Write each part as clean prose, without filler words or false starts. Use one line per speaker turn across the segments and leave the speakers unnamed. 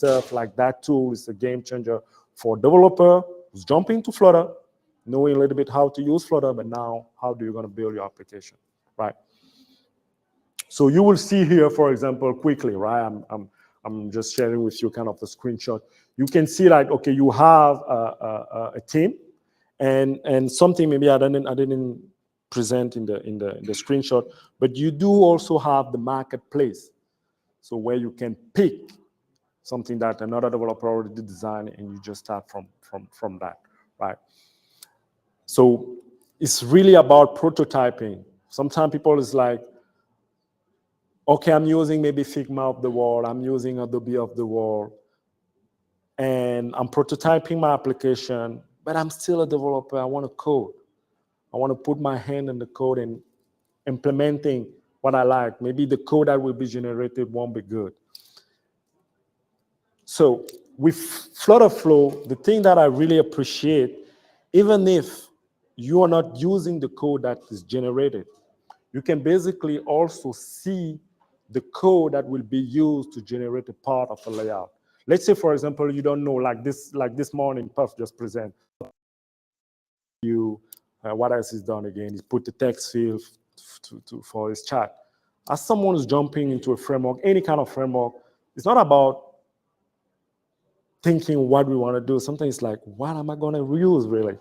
stuff like that tool is a game changer for a developer who's jumping to Flutter, knowing a little bit how to use Flutter, but now how do you going to build your application, right? So you will see here, for example, quickly, right? I'm just sharing with you kind of the screenshot. You can see like, okay, you have a team, and something maybe I didn't present in the screenshot, but you do also have the marketplace, so where you can pick something that another developer already designed, and you just start from that, right? So it's really about prototyping. Sometimes people is like, okay, I'm using maybe Figma of the world, I'm using Adobe of the world, and I'm prototyping my application, but I'm still a developer. I want to code. I want to put my hand in the code and implementing what I like. Maybe the code that will be generated won't be good. So with FlutterFlow, the thing that I really appreciate, even if you are not using the code that is generated, you can basically also see the code that will be used to generate a part of a layout. Let's say, for example, you don't know, like this morning, Puff just present you, what else is done again? He put the text field for his chat. As someone who's jumping into a framework, any kind of framework, it's not about thinking what we want to do. Sometimes it's like, what am I going to reuse, really?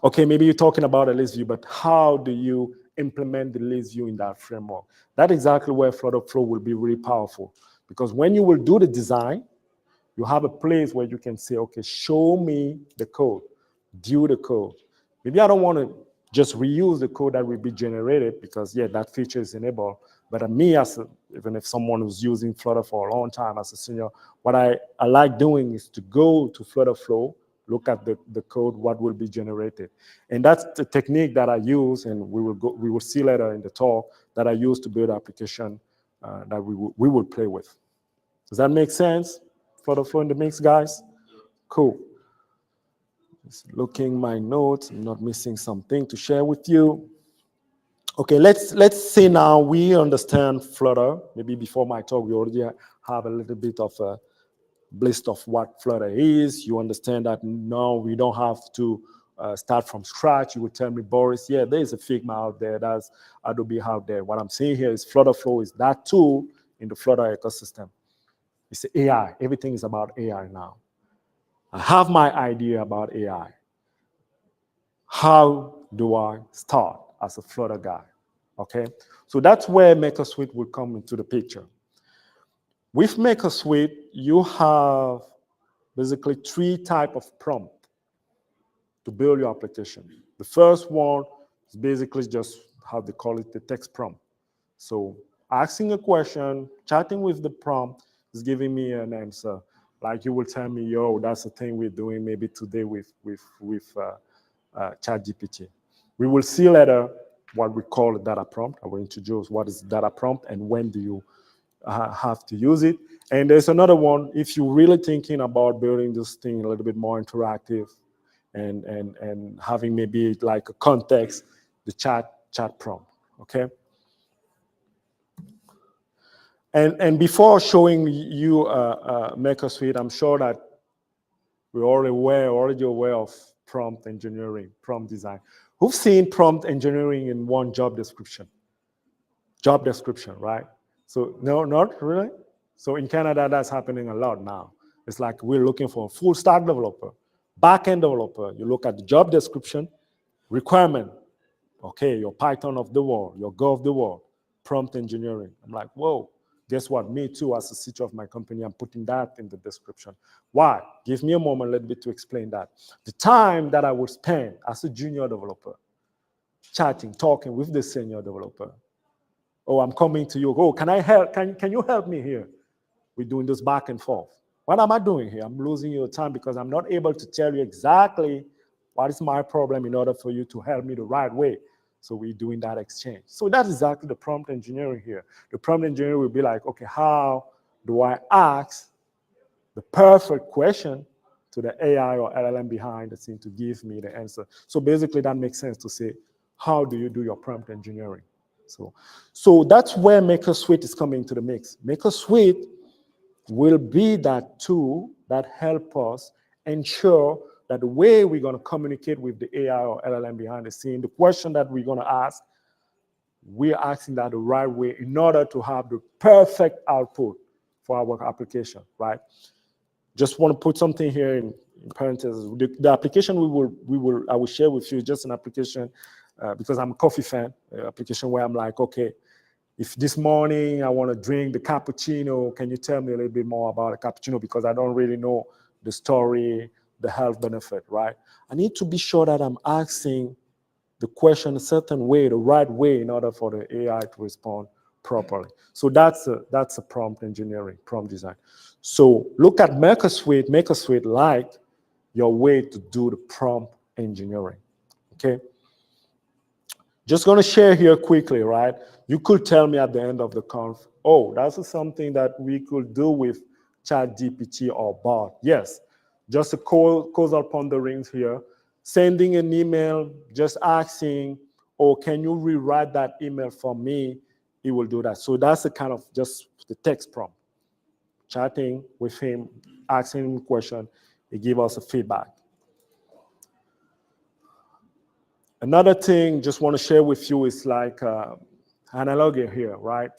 Okay, maybe you're talking about a list view, but how do you implement the list view in that framework? That's exactly where FlutterFlow will be really powerful. Because when you will do the design, you have a place where you can say, okay, show me the code, view the code. Maybe I don't want to just reuse the code that will be generated because, yeah, that feature is enabled. But me, even if someone who's using Flutter for a long time as a senior, what I like doing is to go to FlutterFlow, look at the code, what will be generated. And that's the technique that I use, and we will see later in the talk, that I use to build application that we will play with. Does that make sense? FlutterFlow in the mix, guys? Cool. Just looking my notes, I'm not missing something to share with you. Okay, let's say now we understand Flutter. Maybe before my talk, we already have a little bit of a list of what Flutter is. You understand that now we don't have to start from scratch. You would tell me, Boris, yeah, there is a Figma out there, there's Adobe out there. What I'm saying here is FlutterFlow is that tool in the Flutter ecosystem. It's AI. Everything is about AI now. I have my idea about AI. How do I start as a Flutter guy? Okay, so that's where MakerSuite will come into the picture. With MakerSuite, you have basically 3 types of prompt to build your application. The first one is basically just how they call it, the text prompt. So asking a question, chatting with the prompt is giving me an answer. Like you will tell me, yo, that's the thing we're doing maybe today with ChatGPT. We will see later what we call a data prompt. I will introduce what is data prompt and when do you have to use it. And there's another one, if you're really thinking about building this thing a little bit more interactive and having maybe like a context, the chat prompt, okay? And before showing you MakerSuite, I'm sure that we're already aware of prompt engineering, prompt design. Who've seen prompt engineering in one job description? Job description, right? So no, not really. So in Canada, that's happening a lot now. It's like we're looking for a full stack developer, back-end developer. You look at the job description, requirement. Okay, your Python of the world, your Go of the world, prompt engineering. I'm like, whoa, guess what? Me too, as a CTO of my company, I'm putting that in the description. Why? Give me a moment a little bit to explain that. The time that I would spend as a junior developer, chatting, talking with the senior developer. Oh, I'm coming to you. Oh, can I help? Can you help me here? We're doing this back and forth. What am I doing here? I'm losing your time because I'm not able to tell you exactly what is my problem in order for you to help me the right way. So we're doing that exchange. So that's exactly the prompt engineering here. The prompt engineer will be like, okay, how do I ask the perfect question to the AI or LLM behind the scene to give me the answer? So basically that makes sense to say, how do you do your prompt engineering? So that's where MakerSuite is coming to the mix. MakerSuite will be that tool that help us ensure that the way we're going to communicate with the AI or LLM behind the scene, the question that we're going to ask, we're asking that the right way in order to have the perfect output for our application, right? Just want to put something here in parentheses. The application I will share with you is just an application because I'm a coffee fan, application where I'm like, okay, if this morning I want to drink the cappuccino, can you tell me a little bit more about the cappuccino? Because I don't really know the story, the health benefit, right? I need to be sure that I'm asking the question a certain way, the right way, in order for the AI to respond properly. So that's a prompt engineering, prompt design. So look at MakerSuite. MakerSuite like your way to do the prompt engineering, okay? Just going to share here quickly, right? You could tell me at the end of the conf, oh, that's something that we could do with ChatGPT or bot. Yes, just a causal ponderings here. Sending an email, just asking, oh, can you rewrite that email for me? It will do that. So that's the kind of just the text prompt. Chatting with him, asking him a question, he gives us a feedback. Another thing just want to share with you is like analogy here, right?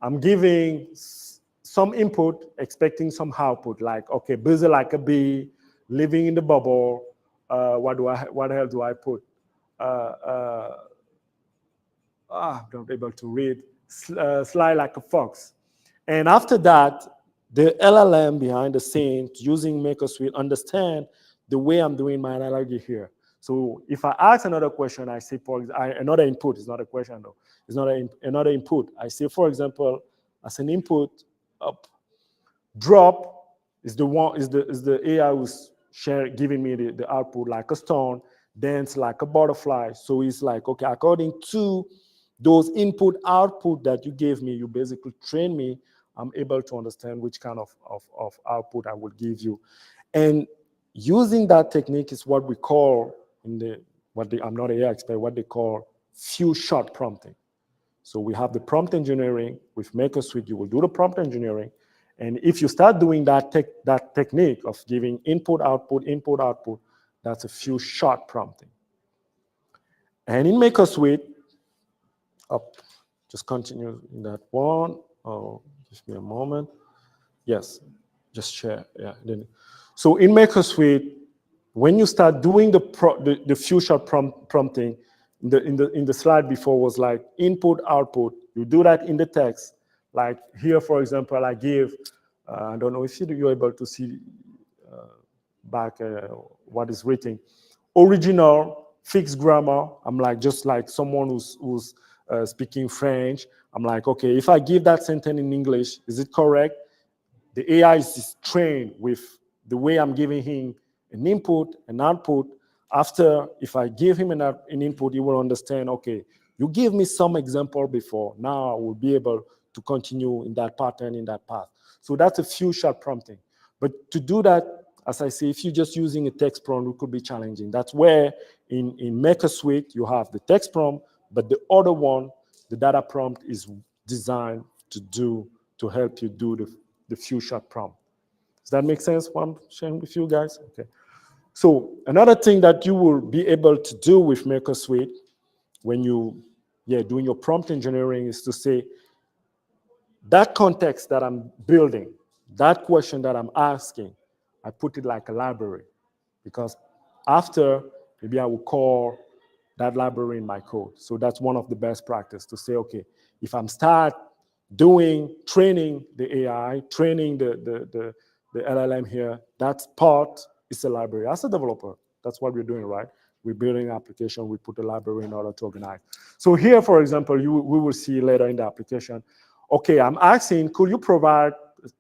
I'm giving some input, expecting some output, like, okay, busy like a bee, living in the bubble. What the hell do I put? I'm not able to read. Sly like a fox. And after that, the LLM behind the scenes using MakerSuite understand the way I'm doing my analogy here. So if I ask another question, I say, for example, another input, it's not a question though, it's not another input. I say, for example, as an input, up, drop is the AI who's giving me the output like a stone, dance like a butterfly. So it's like, okay, according to those input output that you gave me, you basically train me, I'm able to understand which kind of output I will give you. And using that technique is what we call I'm not an AI expert, what they call few shot prompting. So we have the prompt engineering with MakerSuite, you will do the prompt engineering. And if you start doing that technique of giving input, output, that's a few shot prompting. And in MakerSuite, just continue in that one. Oh, give me a moment. Yes, just share. Yeah. So in MakerSuite, when you start doing the few shot prompting, in the slide before was like input, output. You do that in the text. Like here, for example, I give, I don't know if you're able to see back what is written. Original, fixed grammar. I'm like, just like someone who's speaking French. I'm like, okay, if I give that sentence in English, is it correct? The AI is trained with the way I'm giving him an input, an output. After, if I give him an input, he will understand, okay, you give me some example before. Now I will be able to continue in that pattern, in that path. So that's a few shot prompting. But to do that, as I say, if you're just using a text prompt, it could be challenging. That's where in MakerSuite, you have the text prompt, but the other one, the data prompt, is designed to help you do the few shot prompt. Does that make sense what I'm sharing with you guys? Okay. So another thing that you will be able to do with MakerSuite when doing your prompt engineering is to say, that context that I'm building, that question that I'm asking, I put it like a library, because after, maybe I will call that library in my code. So that's one of the best practice to say, okay, if I'm training the AI, training the LLM here, that part is a library. As a developer, that's what we're doing, right? We're building an application, we put a library in order to organize. So here, for example, we will see later in the application, okay, I'm asking, could you provide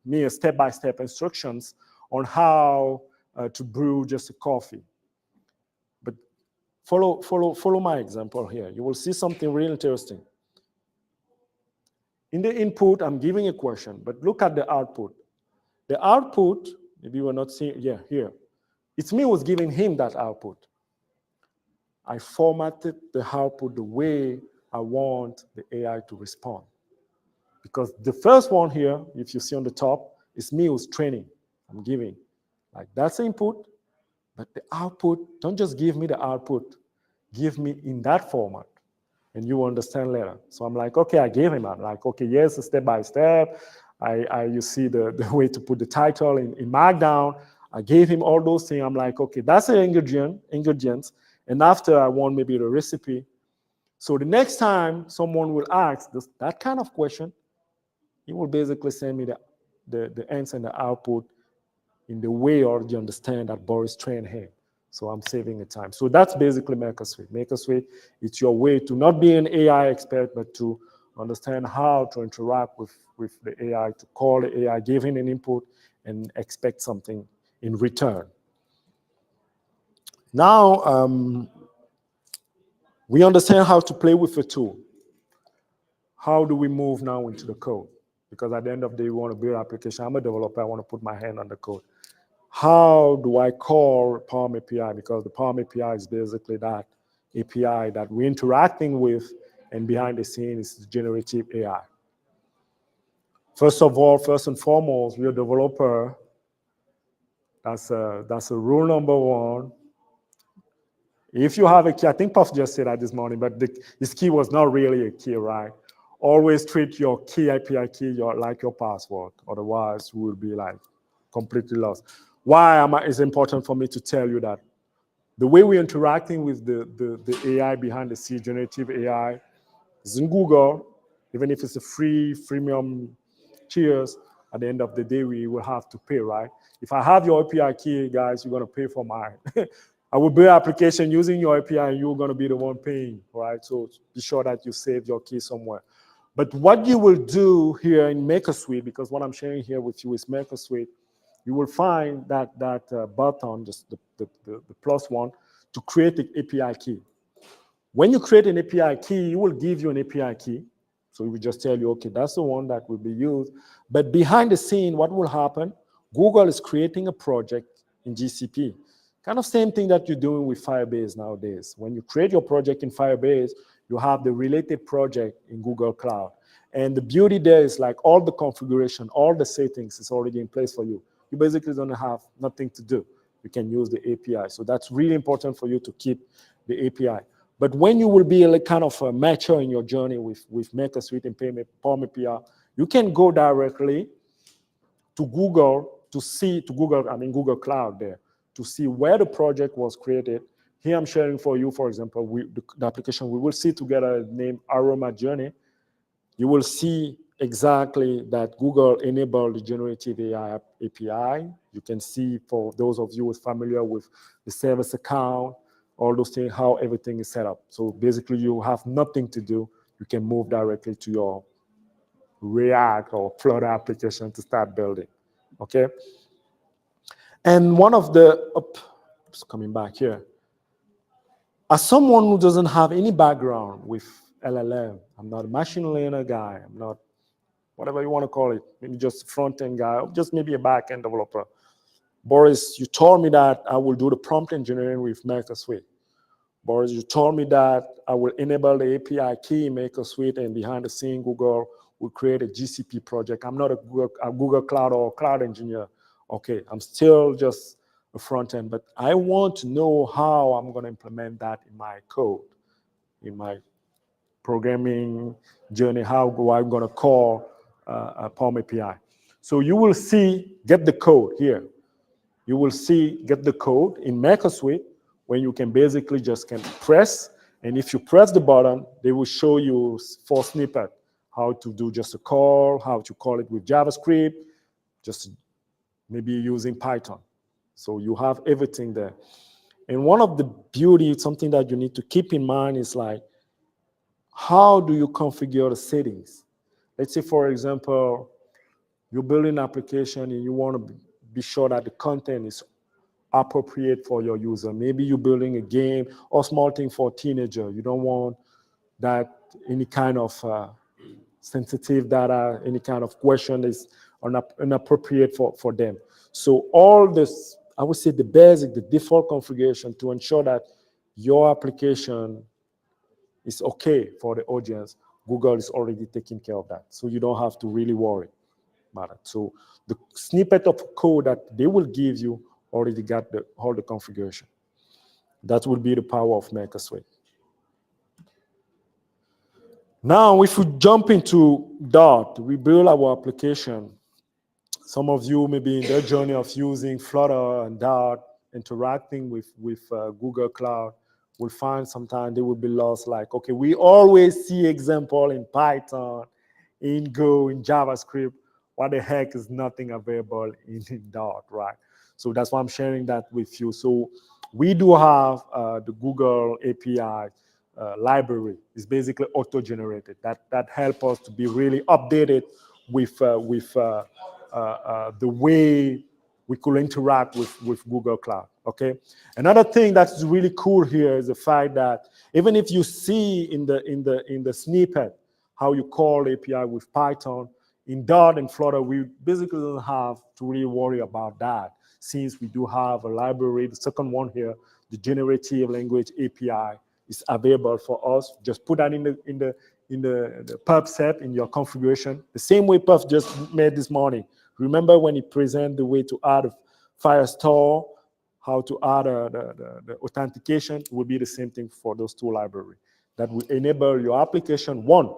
me a step-by-step instructions on how to brew just a coffee? But follow my example here. You will see something really interesting. In the input, I'm giving a question, but look at the output. The output, maybe we're not seeing, yeah, here. It's me who's giving him that output. I formatted the output the way I want the AI to respond. Because the first one here, if you see on the top, It's me who's training. I'm giving. Like, that's the input, but the output, don't just give me the output. Give me in that format, and you understand later. So I'm like, okay, I gave him. I'm like, okay, yes, step by step. You see the way to put the title in Markdown. I gave him all those things. I'm like, okay, that's the ingredients. And after, I want maybe the recipe. So the next time someone will ask that kind of question, he will basically send me the answer and the output in the way already understand that Boris trained him. So I'm saving the time. So that's basically MakerSuite. MakerSuite, it's your way to not be an AI expert, but to understand how to interact with the AI, to call the AI, give him an input, and expect something in return. Now, we understand how to play with the tool. How do we move now into the code? Because at the end of the day, we want to build an application. I'm a developer. I want to put my hand on the code. How do I call Palm API? Because the Palm API is basically that API that we're interacting with, and behind the scenes is generative AI. First of all, first and foremost, we're a developer. That's a rule number one. If you have a key, I think Puff just said that this morning, but this key was not really a key, right? Always treat your key, API key, like your password. Otherwise, you will be like completely lost. Why is it important for me to tell you that? The way we're interacting with the AI behind the scene, generative AI, is in Google. Even if it's a freemium tiers, at the end of the day, we will have to pay, right? If I have your API key, guys, you're going to pay for mine. I will build an application using your API, and you're going to be the one paying, right? So be sure that you save your key somewhere. But what you will do here in MakerSuite, because what I'm sharing here with you is MakerSuite, you will find that button, just the plus one, to create the API key. When you create an API key, it will give you an API key. So it will just tell you, okay, that's the one that will be used. But behind the scene, what will happen? Google is creating a project in GCP. Kind of same thing that you're doing with Firebase nowadays. When you create your project in Firebase, you have the related project in Google Cloud. And the beauty there is like all the configuration, all the settings is already in place for you. You basically don't have nothing to do. You can use the API. So that's really important for you to keep the API. But when you will be like kind of a mature in your journey with MakerSuite and Palm API, you can go directly to Google Google Cloud there, to see where the project was created. Here I'm sharing for you, for example, the application we will see together named Aroma Journey. You will see exactly that Google enabled the generative AI API. You can see, for those of you who are familiar with the service account, all those things, how everything is set up. So basically you have nothing to do. You can move directly to your React or Flutter application to start building, okay? And one of the, coming back here, as someone who doesn't have any background with LLM, I'm not a machine learner guy, I'm not whatever you want to call it, maybe just a front-end guy, or just maybe a back-end developer. Boris, you told me that I will do the prompt engineering with MakerSuite. Boris, you told me that I will enable the API key in MakerSuite, and behind the scene, Google will create a GCP project. I'm not a Google Cloud or cloud engineer. Okay, I'm still just a front end, but I want to know how I'm going to implement that in my code, in my programming journey. How I'm going to call Palm API. So you will see, get the code here. You will see, get the code in MakerSuite, when you can basically just press, and if you press the button, they will show you 4 snippets, how to do just a call, how to call it with JavaScript, just maybe using Python. So you have everything there. And one of the beauty, something that you need to keep in mind is like, how do you configure the settings? Let's say, for example, you're building an application and you want to be sure that the content is appropriate for your user. Maybe you're building a game or small thing for a teenager. You don't want that any kind of sensitive data, any kind of question is inappropriate for them. So all this, I would say the basic, the default configuration to ensure that your application is okay for the audience, Google is already taking care of that. So you don't have to really worry. about it. So the snippet of code that they will give you already got all the configuration. That will be the power of MakerSuite. Now, if we jump into Dart, we build our application. Some of you may be in their journey of using Flutter and Dart, interacting with Google Cloud, will find sometimes they will be lost. Like, okay, we always see example in Python, in Go, in JavaScript. What the heck is nothing available in Dart, right? So that's why I'm sharing that with you. So we do have the Google API library. It's basically auto-generated. That helps us to be really updated with the way we could interact with Google Cloud, okay? Another thing that's really cool here is the fact that even if you see in the snippet how you call API with Python, in Dart and Flutter, we basically don't have to really worry about that, since we do have a library. The second one here, the generative language API, is available for us. Just put that in the pub set in your configuration, the same way Puff just made this morning. Remember when he presented the way to add a Firestore, how to add the authentication? It will be the same thing for those two libraries. That will enable your application, one,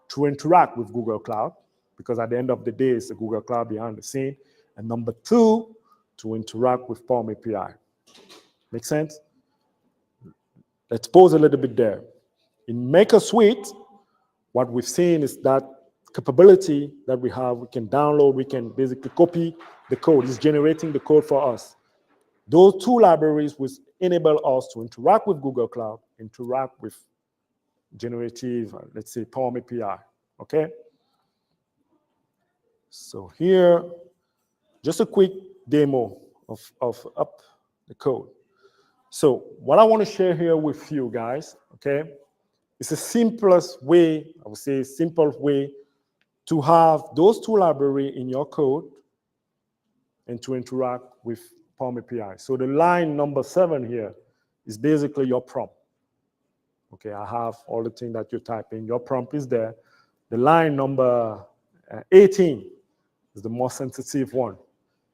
to interact with Google Cloud, because at the end of the day, it's the Google Cloud behind the scene. And number two, to interact with POM API. Make sense? Let's pause a little bit there. In MakerSuite, what we've seen is that capability that we have, we can download, we can basically copy the code. It's generating the code for us. Those two libraries will enable us to interact with Google Cloud, interact with generative, let's say, POM API, okay? So here, just a quick demo of the code. So what I want to share here with you guys, okay, it's the simplest way, I would say simple way to have those two libraries in your code and to interact with POM API. So the line number 7 here is basically your prompt. Okay, I have all the things that you type in. Your prompt is there. The line number 18 is the most sensitive one.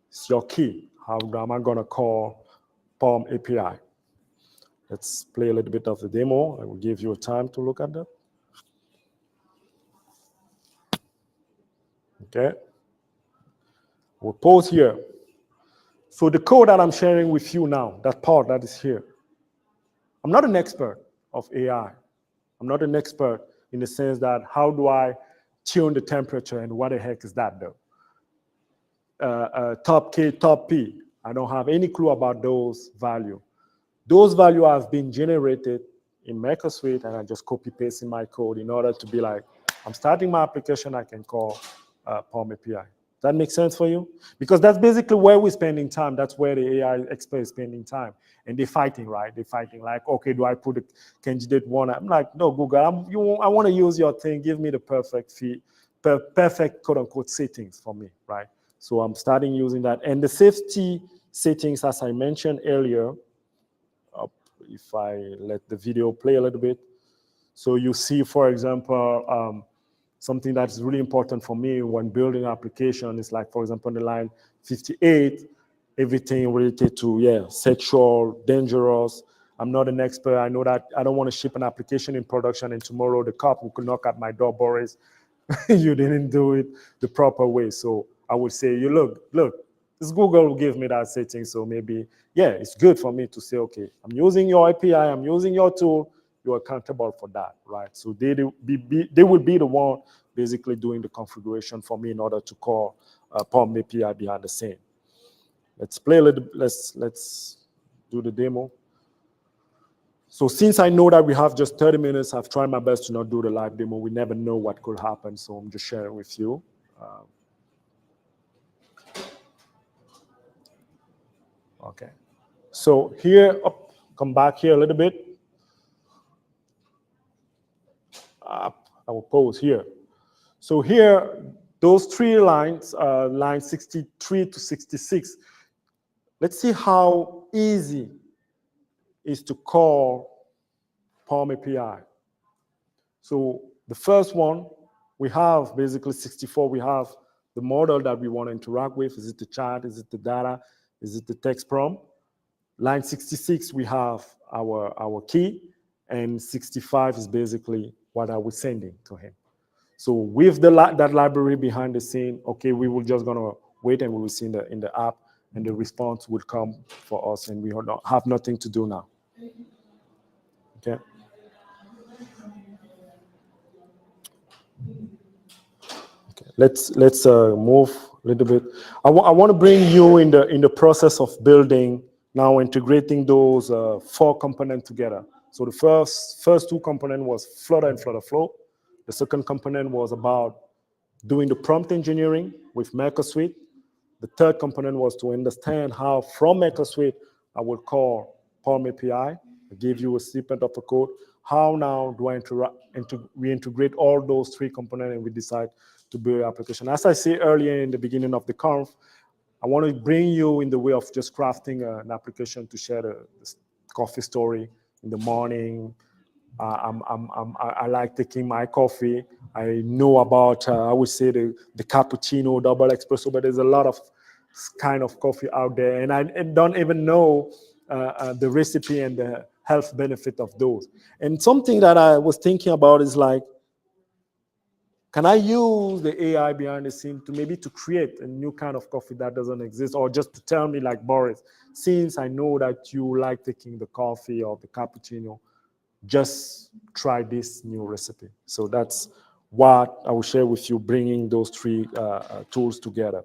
It's your key. How am I going to call POM API? Let's play a little bit of the demo. I will give you time to look at that. Okay. We'll pause here. So the code that I'm sharing with you now, that part that is here, I'm not an expert of AI. I'm not an expert in the sense that how do I tune the temperature and what the heck is that though? Top K, top P. I don't have any clue about those values. Those values have been generated in MakerSuite, and I just copy paste in my code in order to be like, I'm starting my application, I can call POM API. That makes sense for you? Because that's basically where we're spending time. That's where the AI expert is spending time. And they're fighting, right? They're fighting like, okay, do I put a candidate one? I'm like, no, Google, I want to use your thing. Give me the perfect fit, perfect quote unquote settings for me, right? So I'm starting using that. And the safety settings, as I mentioned earlier, if I let the video play a little bit. So you see, for example, something that's really important for me when building an application is like, for example, on the line 58, everything related to, sexual, dangerous. I'm not an expert. I know that I don't want to ship an application in production and tomorrow the cop will knock at my door, Boris, you didn't do it the proper way. So I would say, look, this Google will give me that setting. So maybe, it's good for me to say, okay, I'm using your API, I'm using your tool, you're accountable for that, right? So they will be the one basically doing the configuration for me in order to call POM API behind the scene. Let's play a little, let's do the demo. So since I know that we have just 30 minutes, I've tried my best to not do the live demo. We never know what could happen, so I'm just sharing with you. Okay, so here, come back here a little bit. I will pause here. So here, those 3 lines, line 63 to 66, let's see how easy it is to call POM API. So the first one, we have basically 64, we have the model that we want to interact with. Is it the chat? Is it the data? Is it the text prompt? Line 66, we have our key, and 65 is basically what I was sending to him. So with that library behind the scene, okay, we will just gonna wait and we will see in the app, and the response will come for us, and we have nothing to do now. Okay. Okay. Let's move a little bit. I want to bring you in the process of building, now integrating those 4 components together. So the first 2 components was Flutter and FlutterFlow. The second component was about doing the prompt engineering with MakerSuite. The third component was to understand how from MakerSuite I will call Palm API. I gave you a snippet of the code. How now do we integrate all those 3 components, and we decide to build an application. As I said earlier in the beginning of the conf, I want to bring you in the way of just crafting an application to share the coffee story in the morning. I like taking my coffee. I know about, I would say, the cappuccino, double espresso, but there's a lot of kind of coffee out there, and I don't even know the recipe and the health benefit of those. And something that I was thinking about is like, can I use the AI behind the scene to create a new kind of coffee that doesn't exist, or just to tell me, like, Boris, since I know that you like taking the coffee or the cappuccino, just try this new recipe. So that's what I will share with you, bringing those 3 tools together.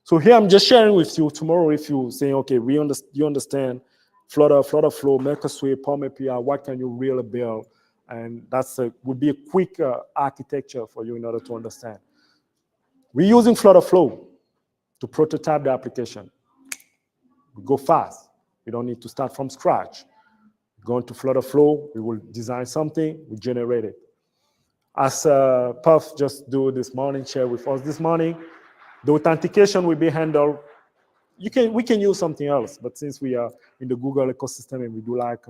So here I'm just sharing with you. Tomorrow, if you say, okay, you understand Flutter, FlutterFlow, MakerSuite, Palm API, what can you really build? And would be a quick architecture for you in order to understand. We're using FlutterFlow to prototype the application. We go fast. We don't need to start from scratch. Go into FlutterFlow, we will design something, we generate it. As Puff just do this morning, share with us this morning, the authentication will be handled. We can use something else, but since we are in the Google ecosystem and we do like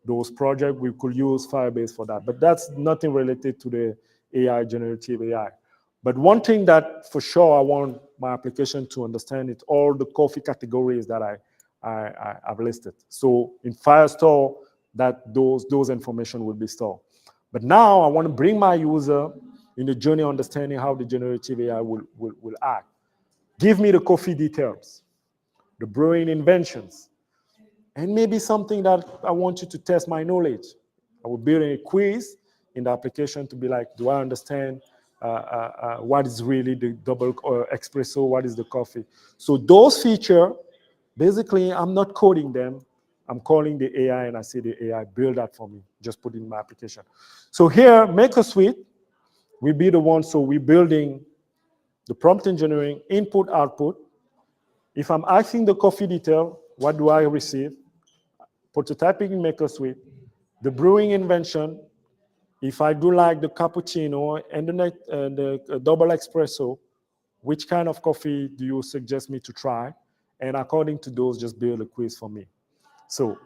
those projects, we could use Firebase for that. But that's nothing related to the AI, generative AI. But one thing that for sure I want my application to understand is all the coffee categories that I've listed. So in Firestore, that those information will be stored. But now I want to bring my user in the journey understanding how the generative AI will act. Give me the coffee details, the brewing inventions, and maybe something that I want you to test my knowledge. I will build a quiz in the application to be like, do I understand what is really the double espresso, what is the coffee? So those features, basically, I'm not coding them. I'm calling the AI, and I say the AI, build that for me. Just put it in my application. So here, MakerSuite will be the one. So we're building the prompt engineering, input, output. If I'm asking the coffee detail, what do I receive? Prototyping in MakerSuite. The brewing invention. If I do like the cappuccino and the double espresso, which kind of coffee do you suggest me to try? And according to those, just build a quiz for me. So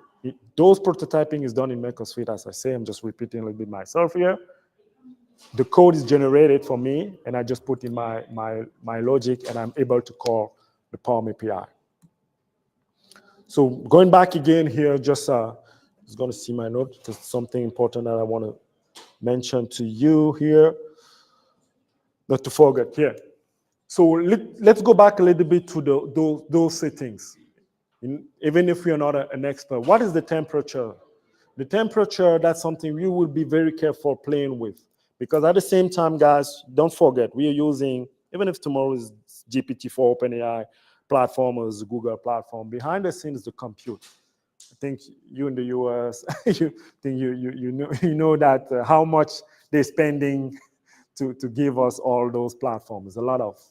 those prototyping is done in MakerSuite, as I say. I'm just repeating a little bit myself here. The code is generated for me, and I just put in my logic, and I'm able to call the Palm API. So going back again here, just going to see my note, because something important that I want to mention to you here, not to forget here. So let's go back a little bit to those settings. Even if we are not an expert, what is the temperature? The temperature, that's something we will be very careful playing with. Because at the same time, guys, don't forget, we are using, even if tomorrow is GPT-4 OpenAI platform or the Google platform, behind the scenes is the compute. I think you in the US, you know that how much they're spending to give us all those platforms. A lot of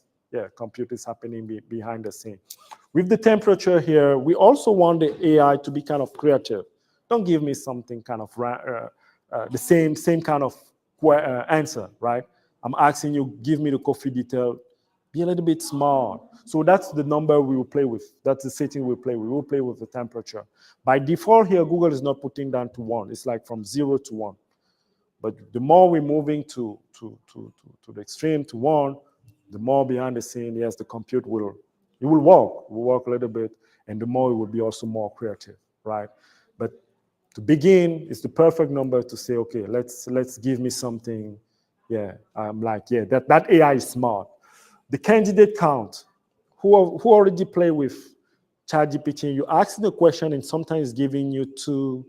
compute is happening behind the scene. With the temperature here, we also want the AI to be kind of creative. Don't give me something kind of the same kind of answer, right? I'm asking you, give me the coffee detail. Be a little bit small. So that's the number we will play with. That's the setting we'll play with. We will play with the temperature. By default here, Google is not putting down to 1. It's like from 0 to 1. But the more we're moving to the extreme, to 1, the more behind the scene, yes, the compute will work a little bit, and the more it will be also more creative, right? But to begin, it's the perfect number to say, okay, let's give me something. Yeah, I'm like, yeah, that AI is smart. The candidate count, who already play with ChatGPT, you ask the question and sometimes it's giving you two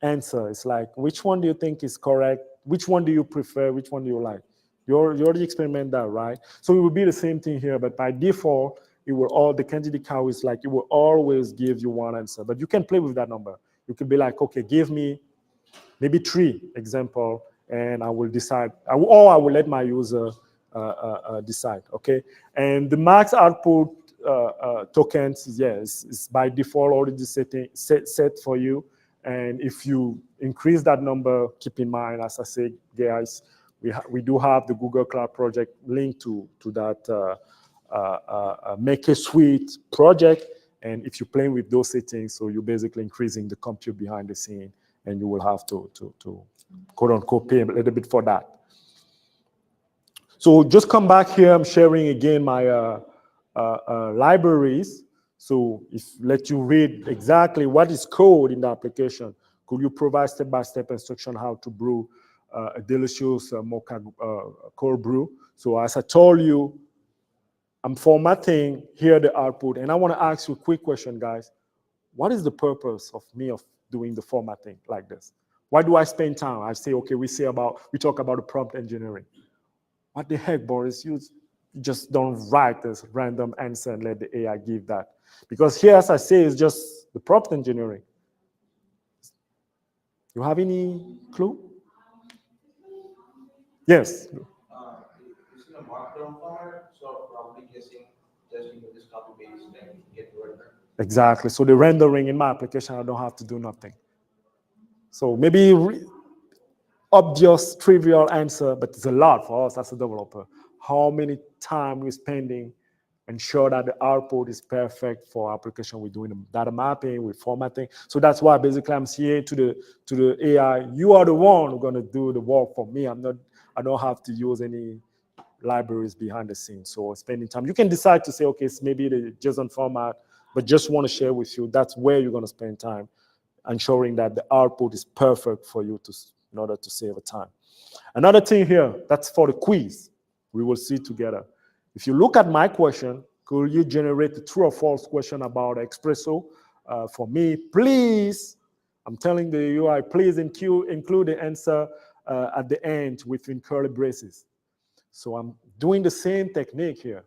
answers. It's like, which one do you think is correct? Which one do you prefer? Which one do you like? You already experiment that, right? So it will be the same thing here, but by default, the candidate count is like, it will always give you one answer, but you can play with that number. You can be like, okay, give me maybe 3 example, and I will decide, or I will let my user decide, okay? And the max output tokens, yes, is by default already set for you. And if you increase that number, keep in mind, as I said, guys, we do have the Google Cloud project linked to that MakerSuite project. And if you're playing with those settings, so you're basically increasing the compute behind the scene, and you will have to quote unquote pay a little bit for that. So just come back here. I'm sharing again my libraries. So if let you read exactly what is code in the application, could you provide step-by-step instruction how to brew a delicious mocha cold brew? So as I told you, I'm formatting here the output, and I want to ask you a quick question, guys. What is the purpose of doing the formatting like this? Why do I spend time? I say, okay, we talk about the prompt engineering. What the heck, Boris? You just don't write this random answer and let the AI give that. Because here, as I say, it's just the prompt engineering. You have any clue? Yes.
It's in a markdown format, so probably guessing just you can just copy paste and get rendered.
Exactly. So the rendering in my application, I don't have to do nothing. So maybe obvious, trivial answer, but it's a lot for us as a developer. How many time we're spending ensure that the output is perfect for application. We're doing data mapping, we're formatting. So that's why basically I'm saying to the AI, you are the one who's gonna do the work for me. I don't have to use any libraries behind the scenes. So spending time, you can decide to say, okay, it's maybe the JSON format, but just want to share with you, that's where you're gonna spend time, ensuring that the output is perfect for you in order to save time. Another thing here, that's for the quiz. We will see together. If you look at my question, could you generate a true or false question about espresso for me? Please, I'm telling the UI, please include the answer at the end within curly braces. So I'm doing the same technique here.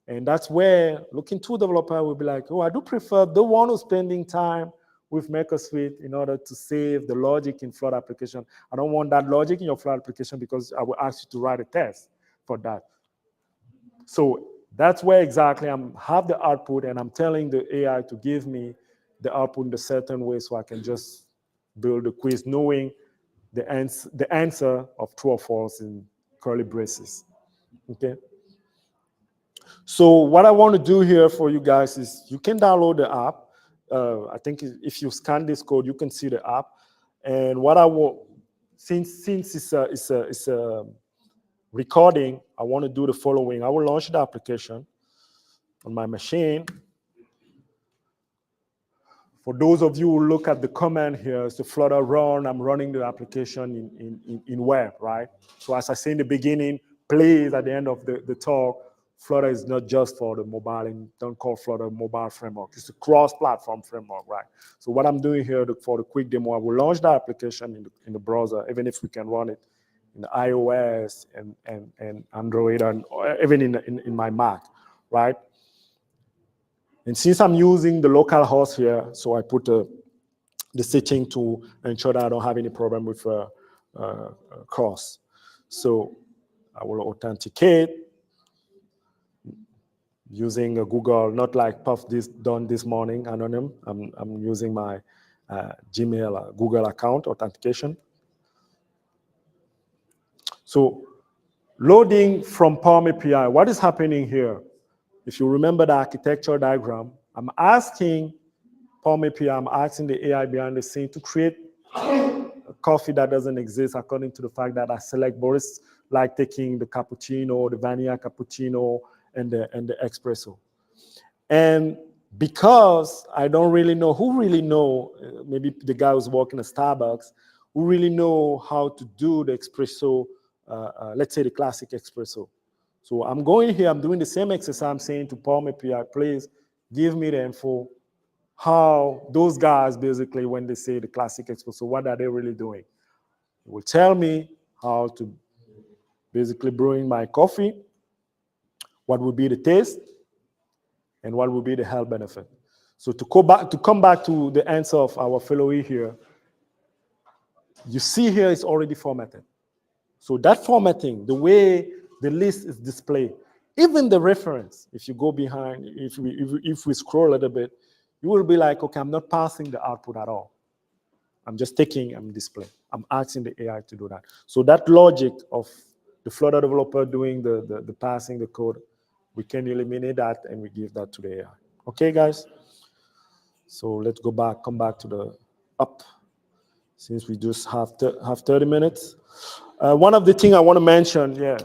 And that's where looking to developer will be like, oh, I do prefer the one who's spending time with MakerSuite in order to save the logic in Flutter application. I don't want that logic in your Flutter application because I will ask you to write a test for that. So that's where exactly I have the output, and I'm telling the AI to give me the output in a certain way so I can just build a quiz knowing the answer of true or false in curly braces. Okay. So what I want to do here for you guys is you can download the app. I think if you scan this code, you can see the app. And what I want, since it's a recording, I want to do the following. I will launch the application on my machine. For those of you who look at the command here, it's the Flutter run. I'm running the application in web, right? So as I say in the beginning, please, at the end of the talk, Flutter is not just for the mobile, and don't call Flutter a mobile framework. It's a cross-platform framework, right? So what I'm doing here for the quick demo, I will launch the application in the browser, even if we can run it in the iOS and Android, and even in my Mac, right? And since I'm using the local host here, so I put the setting to ensure that I don't have any problem with cross. So I will authenticate using a Google, not like Puff done this morning, anonym. I'm using my Gmail, Google account authentication. So loading from Palm API, what is happening here? If you remember the architecture diagram, I'm asking Palm API, I'm asking the AI behind the scene to create a coffee that doesn't exist according to the fact that I select Boris like taking the cappuccino, the vanilla cappuccino, and the espresso. And because I don't really know, who really know, maybe the guy who's working at Starbucks, who really know how to do the espresso, let's say the classic espresso. So I'm going here, I'm doing the same exercise. I'm saying to Palm API, please give me the info, how those guys basically, when they say the classic espresso, what are they really doing? It will tell me how to basically brewing my coffee, what would be the taste, and what would be the health benefit. So to come back to the answer of our fellow here, you see here it's already formatted. So that formatting, the way the list is displayed, even the reference, if you go behind, if we scroll a little bit, you will be like, okay, I'm not passing the output at all. I'm just taking and displaying. I'm asking the AI to do that. So that logic of the Flutter developer doing the passing the code, we can eliminate that and we give that to the AI. Okay, guys? So let's go back, come back to the up, since we just have 30 minutes. One of the things I want to mention, yeah,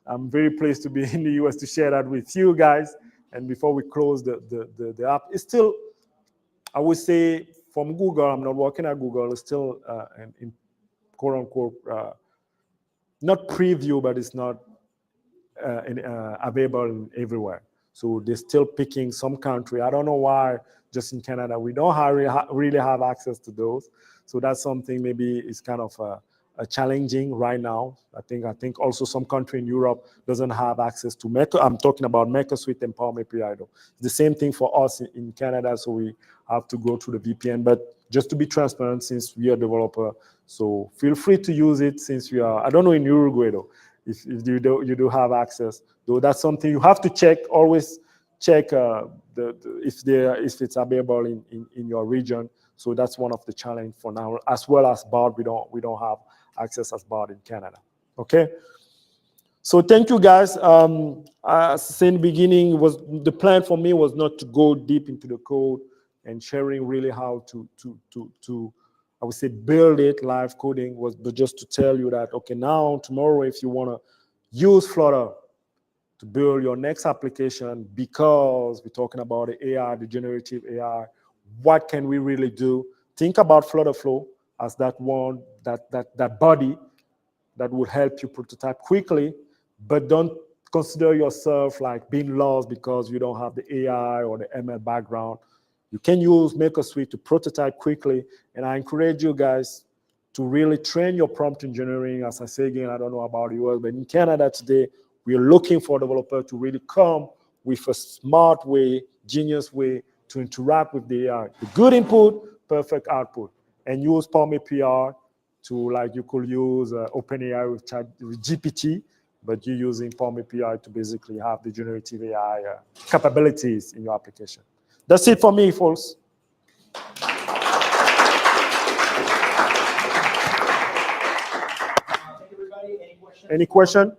I'm very pleased to be in the US to share that with you guys. And before we close the app, it's still, I would say, from Google, I'm not working at Google, it's still in quote unquote, not preview, but it's not available everywhere. So they're still picking some country. I don't know why, just in Canada, we don't really have access to those. So that's something maybe is kind of challenging right now. I think also some country in Europe doesn't have access to Maker. I'm talking about MakerSuite and Palm API though. It's the same thing for us in Canada, so we have to go through the VPN. But just to be transparent, since we are a developer, so feel free to use it since we are, I don't know in Uruguay though, if you do have access, though that's something you have to check, always check if it's available in your region. So that's one of the challenge for now, as well as BARD, we don't have access as BARD in Canada. Okay. So thank you guys. As I said in the beginning, the plan for me was not to go deep into the code and sharing really how to I would say build it, live coding, but just to tell you that, okay, now tomorrow if you want to use Flutter to build your next application, because we're talking about the AI, the generative AI, what can we really do? Think about FlutterFlow as that one, that body that will help you prototype quickly, but don't consider yourself like being lost because you don't have the AI or the ML background. You can use MakerSuite to prototype quickly, and I encourage you guys to really train your prompt engineering. As I say again, I don't know about the US, but in Canada today, we are looking for developers to really come with a smart way, genius way to interact with the AI. The good input, perfect output. And use Palm API to, like you could use OpenAI with GPT, but you're using Palm API to basically have the generative AI capabilities in your application. That's it for me, folks.
Everybody, any questions?
Any question?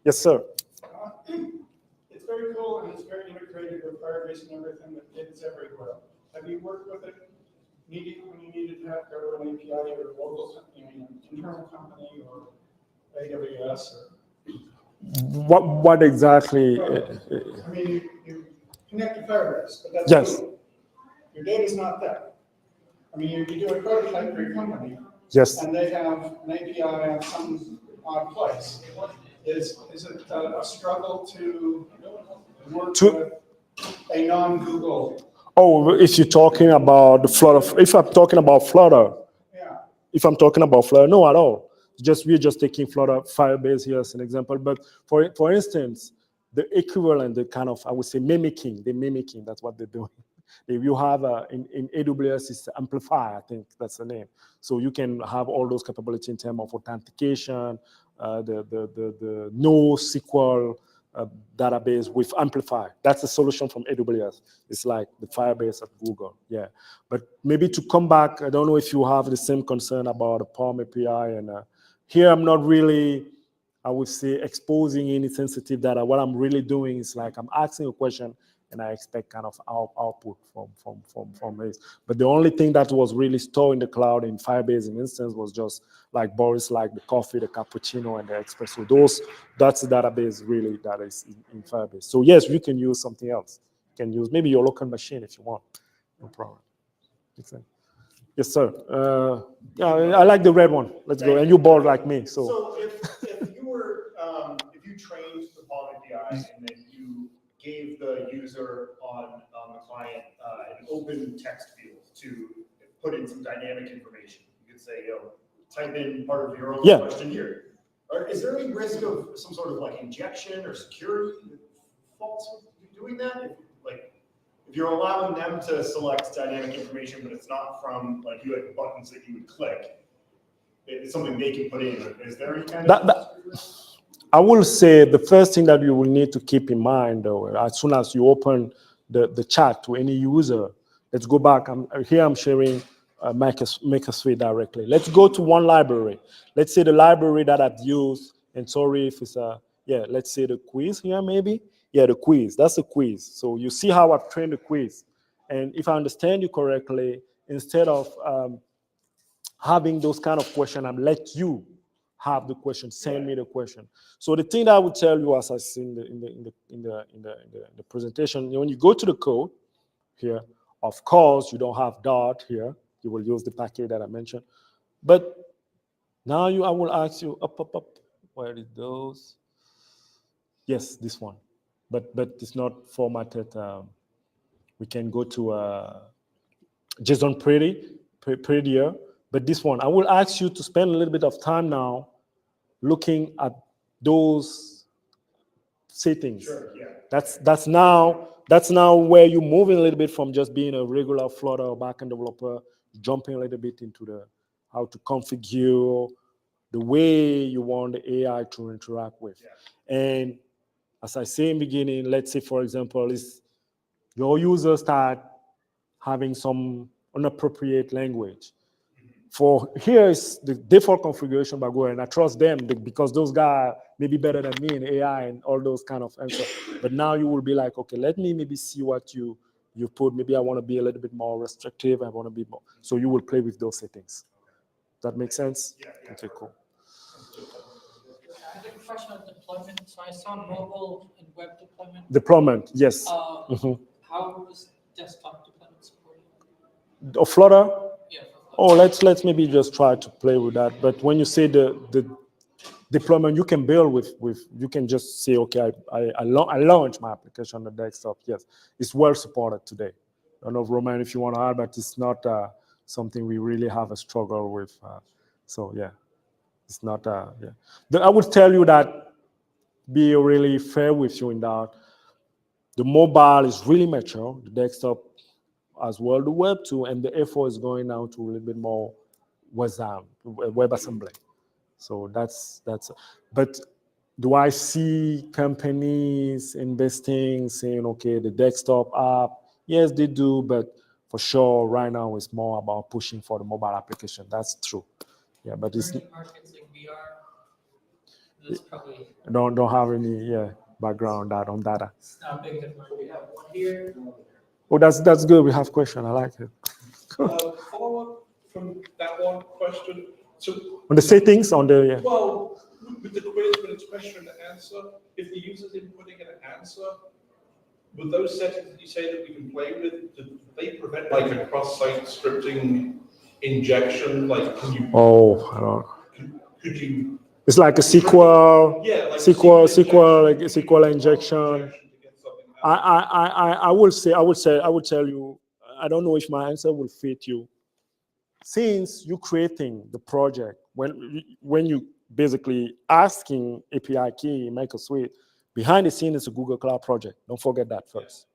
Yes, sir.
It's very cool and it's very integrated with Firebase and everything, but it's everywhere. Have you worked with it when you needed to have go to an API or local, internal company or AWS?
What exactly?
I mean, you connect to Firebase, but that's
Yes.
cool. Your data's not there. I mean, you do a prototype for your company.
Yes.
And they have an API at some odd place. Is it a struggle to work with a non-Google?
Oh, if you're talking about the Flutter, if I'm talking about Flutter,
Yeah.
if I'm talking about Flutter, no, at all. We're just taking Flutter Firebase here as an example. But for instance, the equivalent, the kind of, I would say, mimicking, that's what they're doing. You have in AWS is Amplify, I think that's the name. So you can have all those capabilities in terms of authentication, the NoSQL database with Amplify. That's the solution from AWS. It's like the Firebase at Google, yeah. But maybe to come back, I don't know if you have the same concern about the Palm API. And here I'm not really, I would say, exposing any sensitive data. What I'm really doing is like I'm asking a question, and I expect kind of output from this. But the only thing that was really stored in the cloud in Firebase, in instance, was just like Boris, like the coffee, the cappuccino, and the espresso. That's the database really that is in Firebase. So yes, you can use something else. You can use maybe your local machine if you want. No problem. Yes, sir. Yeah, I like the red one. Let's go. And you bored like me, so.
So if you were if you trained the Polygon API and then you gave the user on the client an open text field to put in some dynamic information, you could say, type in part of your own question here. Is there any risk of some sort of like injection or security faults with doing that? If you're allowing them to select dynamic information, but it's not from, like, you had buttons that you would click, it's something they can put in. Is there any kind of...
I will say the first thing that you will need to keep in mind, though, as soon as you open the chat to any user, let's go back. I'm sharing MakerSuite directly. Let's go to one library. Let's say the library that I've used, and sorry if it's let's say the quiz here, maybe. Yeah, the quiz. That's the quiz. So you see how I've trained the quiz. And if I understand you correctly, instead of having those kind of questions, I'm let you have the question, send me the question. So the thing that I would tell you, as I see in the presentation, when you go to the code here, of course you don't have Dart here. You will use the package that I mentioned. But now I will ask you up. Where is those? Yes, this one. But it's not formatted. We can go to JSON prettier. But this one, I will ask you to spend a little bit of time now looking at those settings.
Sure, yeah.
That's now where you're moving a little bit from just being a regular Flutter or backend developer, jumping a little bit into the how to configure the way you want the AI to interact with. Yeah. And as I say in the beginning, let's say, for example, your users start having some inappropriate language. For here is the default configuration by Go, and I trust them because those guys may be better than me in AI and all those kind of answers. But now you will be like, okay, let me maybe see what you put. Maybe I want to be a little bit more restrictive. I want to be more. So you will play with those settings. Does that make sense?
Yeah.
Okay, cool.
I have a question on deployment. So I saw mobile and web deployment.
Deployment, yes.
How is desktop deployment supported?
Of Flutter?
Yeah.
Oh, let's maybe just try to play with that. But when you say the deployment, you can build with you can just say, okay, I launch my application on the desktop. Yes, it's well supported today. I don't know, Roman, if you want to add, but it's not something we really have a struggle with. So yeah, it's not. I would tell you that, be really fair with you in that the mobile is really mature, the desktop as well, the web too, and the effort is going now to a little bit more WebAssembly. So that's. But do I see companies investing, saying, okay, the desktop app? Yes, they do, but for sure, right now it's more about pushing for the mobile application. That's true. Yeah, but it's
markets like VR. That's probably
don't have any background on data.
it's not big enough. We have one here.
Oh, that's good. We have question. I like it.
Follow up from that one question. So
on the settings on the
well, with the quiz, when it's question and answer, if the user's inputting an answer, with those settings that you say that we can play with, do they prevent like a cross-site scripting injection? Like, can you?
Oh, I don't.
Could you?
It's like a SQL.
Yeah, like
SQL injection. I would tell you, I don't know if my answer will fit you. Since you're creating the project, when you basically asking API key in MakerSuite, behind the scene is a Google Cloud project. Don't forget that first.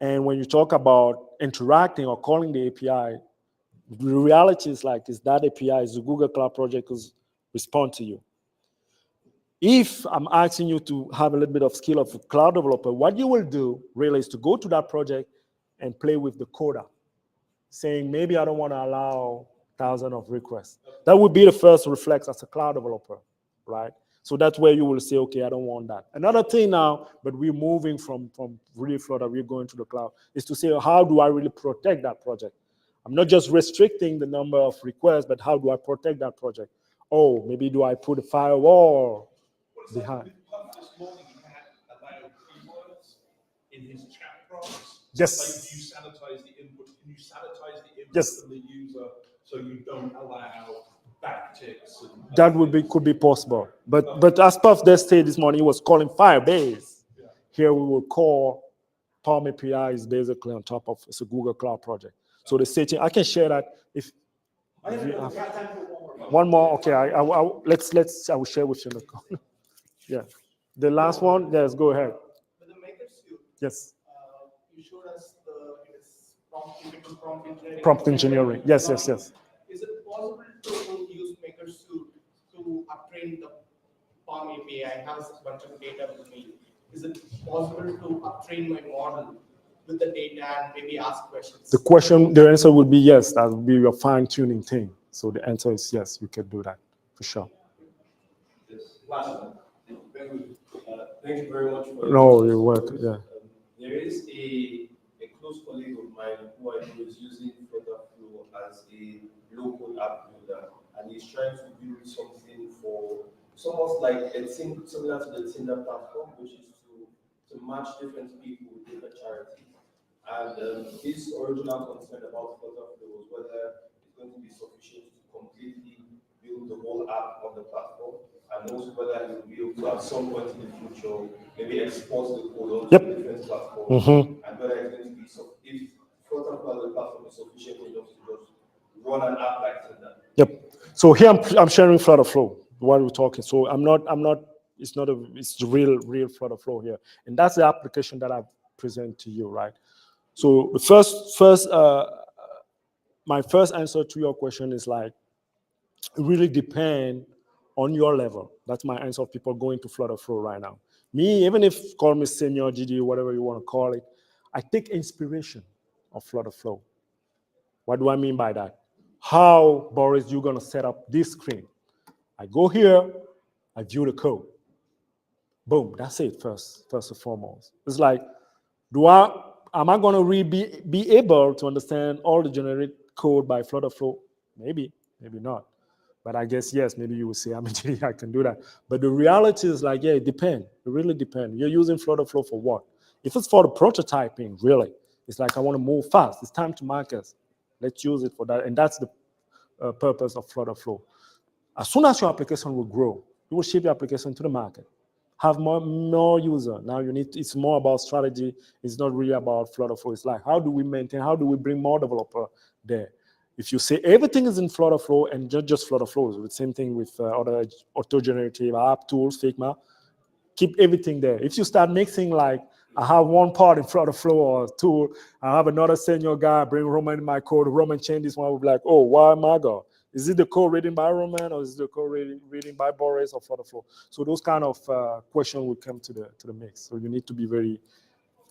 And when you talk about interacting or calling the API, the reality is that API is a Google Cloud project who's respond to you. If I'm asking you to have a little bit of skill of a cloud developer, what you will do really is to go to that project and play with the coder, saying maybe I don't want to allow thousands of requests. That would be the first reflex as a cloud developer, right? So that's where you will say, okay, I don't want that. Another thing now, but we're moving from really Flutter, we're going to the cloud, is to say, how do I really protect that project? I'm not just restricting the number of requests, but how do I protect that project? Oh, maybe do I put a firewall behind?
With Puff this morning, he had allowed keywords in his chat prompts.
Yes.
Like, do you sanitize the input? Can you sanitize the input
Yes.
from the user so you don't allow backticks?
That could be possible. But as Puff just said this morning, he was calling Firebase.
Yeah.
Here we will call Palm API is basically on top of it's a Google Cloud project. So the setting, I can share that if you have one more. Okay, I will share with you. Yeah, the last one. Yes, go ahead.
With the MakerSuite,
Yes,
you showed us prompt engineering.
prompt engineering. Yes.
Is it possible to use MakerSuite to uptrain the Palm API? It has a bunch of data with me. Is it possible to uptrain my model with the data and maybe ask questions?
The answer would be yes. That would be your fine-tuning thing. So the answer is yes. You can do that for sure.
Yes. Last one. Very good. Thank you very much for
No, you're welcome. Yeah.
There is a close colleague of mine who I know is using FlutterFlow as a local app builder, and he's trying to build something for it's almost like it's similar to the Tinder platform, which is to match different people with different charities. And his original concern about FlutterFlow was whether it's going to be sufficient to completely build the whole app on the platform, and also whether he will be able to, at some point in the future, maybe export the code onto different platforms, and whether it's going to be if FlutterFlow as a platform is sufficient enough to just run an app like Tinder.
Yep. So here I'm sharing FlutterFlow while we're talking. So it's the real FlutterFlow here, and that's the application that I present to you, right? So the my first answer to your question is like, it really depends on your level. That's my answer of people going to FlutterFlow right now. Me, even if call me senior, GD, whatever you want to call it, I take inspiration of FlutterFlow. What do I mean by that? How, Boris, you're going to set up this screen? I go here, I view the code. Boom, that's it first and foremost. It's like, am I going to be able to understand all the generic code by FlutterFlow? Maybe not. But I guess, yes, maybe you will say, I'm a GD, I can do that. But the reality is like, yeah, it depends. It really depends. You're using FlutterFlow for what? If it's for the prototyping, really, it's like, I want to move fast. It's time to market. Let's use it for that. And that's the purpose of FlutterFlow. As soon as your application will grow, you will ship your application to the market. Have more user. Now it's more about strategy. It's not really about FlutterFlow. It's like, how do we maintain, how do we bring more developer there? If you say everything is in FlutterFlow and just FlutterFlow, the same thing with other auto-generative app tools, Figma, keep everything there. If you start mixing like, I have one part in FlutterFlow or tool, I have another senior guy, bring Roman in my code, Roman change this one, we'll be like, oh, why am I God? Is it the code written by Roman or is it the code written by Boris or FlutterFlow? So those kind of questions will come to the mix. So you need to be very,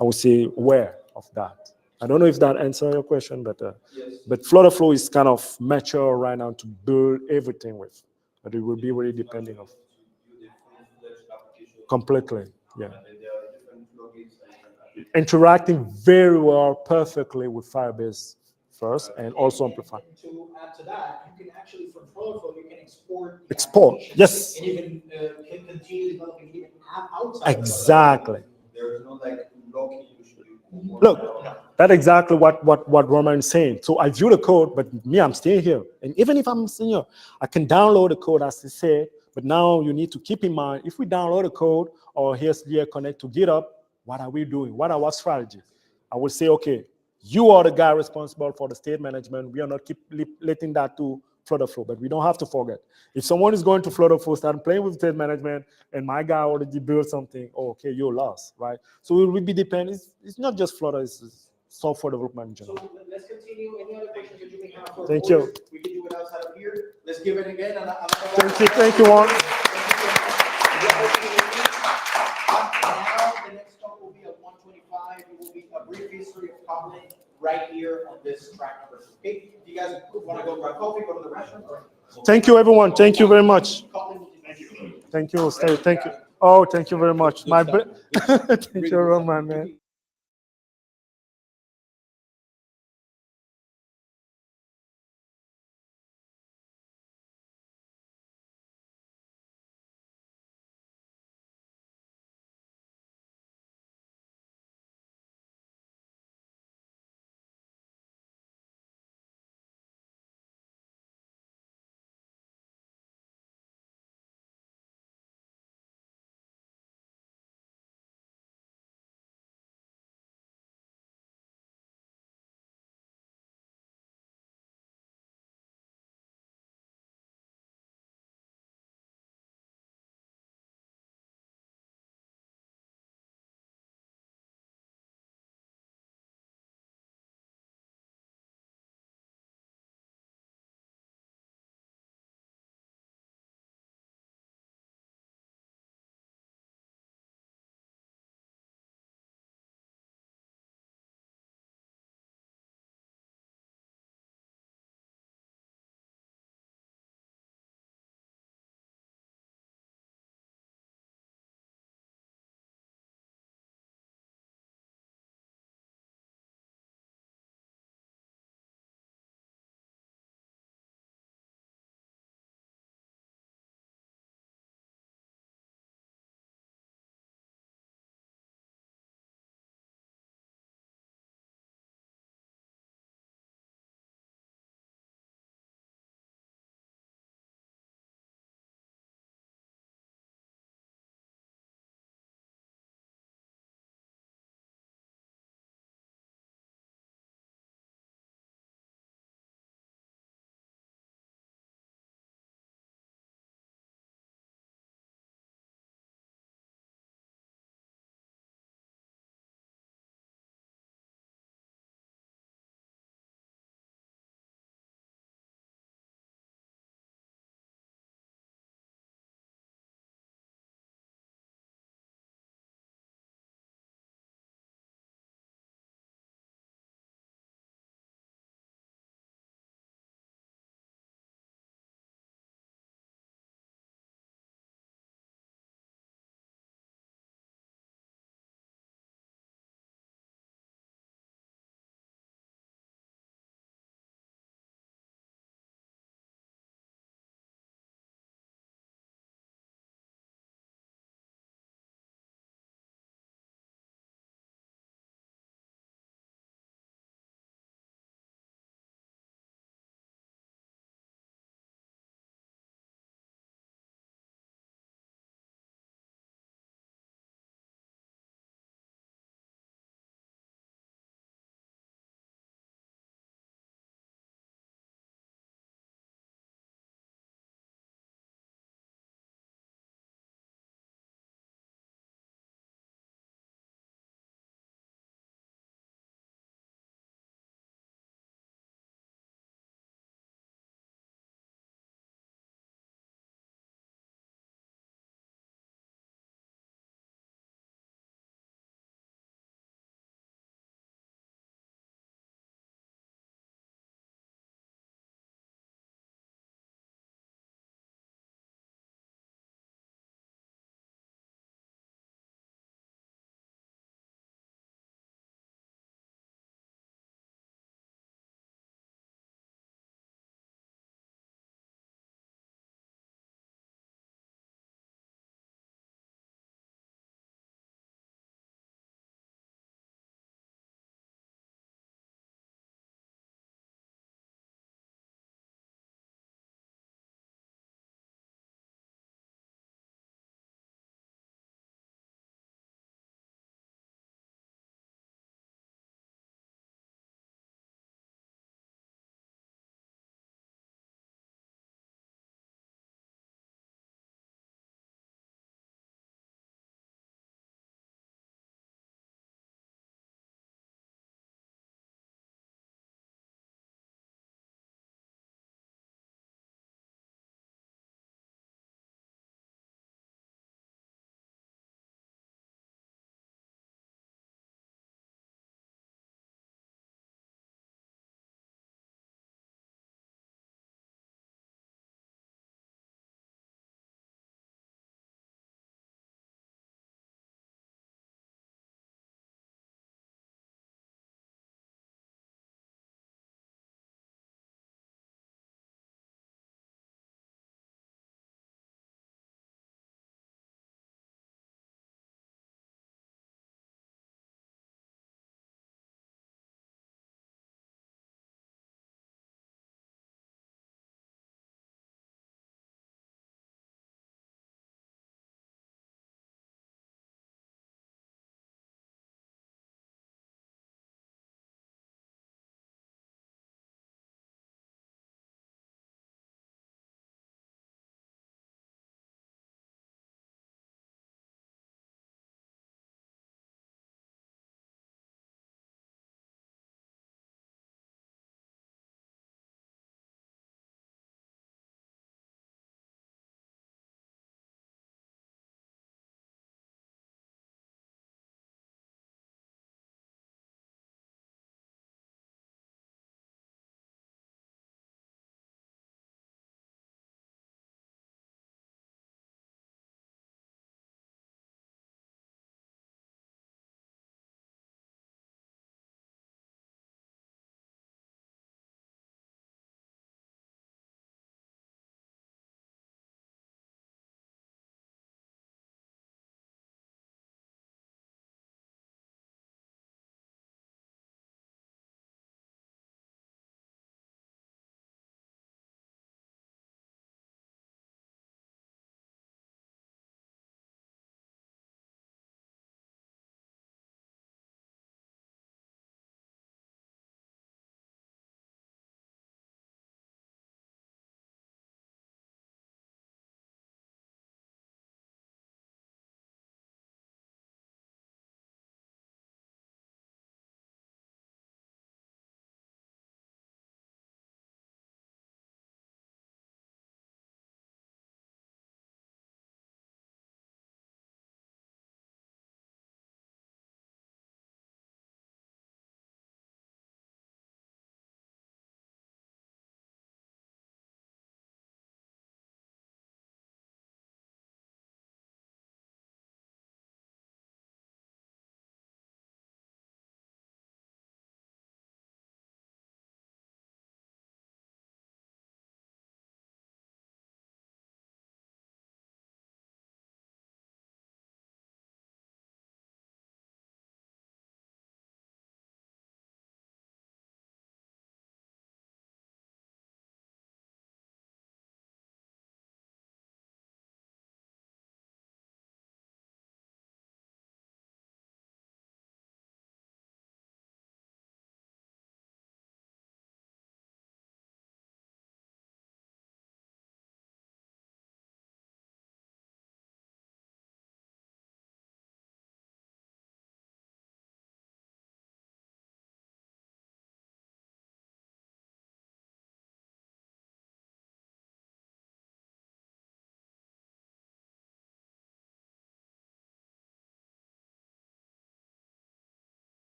I would say, aware of that. I don't know if that answers your question, but
Yes.
but FlutterFlow is kind of mature right now to build everything with. But it will be really depending on completely, yeah.
And then there are different plugins and
Interacting very well, perfectly with Firebase first, and also Amplify.
To add to that, you can actually, from FlutterFlow, you can export. the
Export,
application
yes.
And even can continue developing even outside.
Exactly.
there is no like blocking usually.
Look, that's exactly what Roman is saying. So I view the code, but me, I'm staying here. And even if I'm senior, I can download the code as they say, but now you need to keep in mind, if we download the code or here's here connect to GitHub, what are we doing? What are our strategies? I will say, okay, you are the guy responsible for the state management. We are not keep letting that to FlutterFlow, but we don't have to forget. If someone is going to FlutterFlow, start playing with state management, and my guy already built something, oh, okay, you're lost, right? So it will be dependent. It's not just Flutter, it's software development in general.
So let's continue. Any other questions that you may have? For
Thank
Boris?
you.
We can do it outside of here. Let's give it again.
Thank you, Juan.
Now, the next talk will be at 1:25. It will be a brief history of Kotlin right here on this track. Okay, if you guys want to go grab coffee, go to the restaurant.
Thank you, everyone. Thank you very much.
Kotlin Multiplatform.
Thank you, Steve. Thank you. Oh, thank you very much.
Good
My
stuff.
thank
Really
you,
good
Roman,
stuff.
man.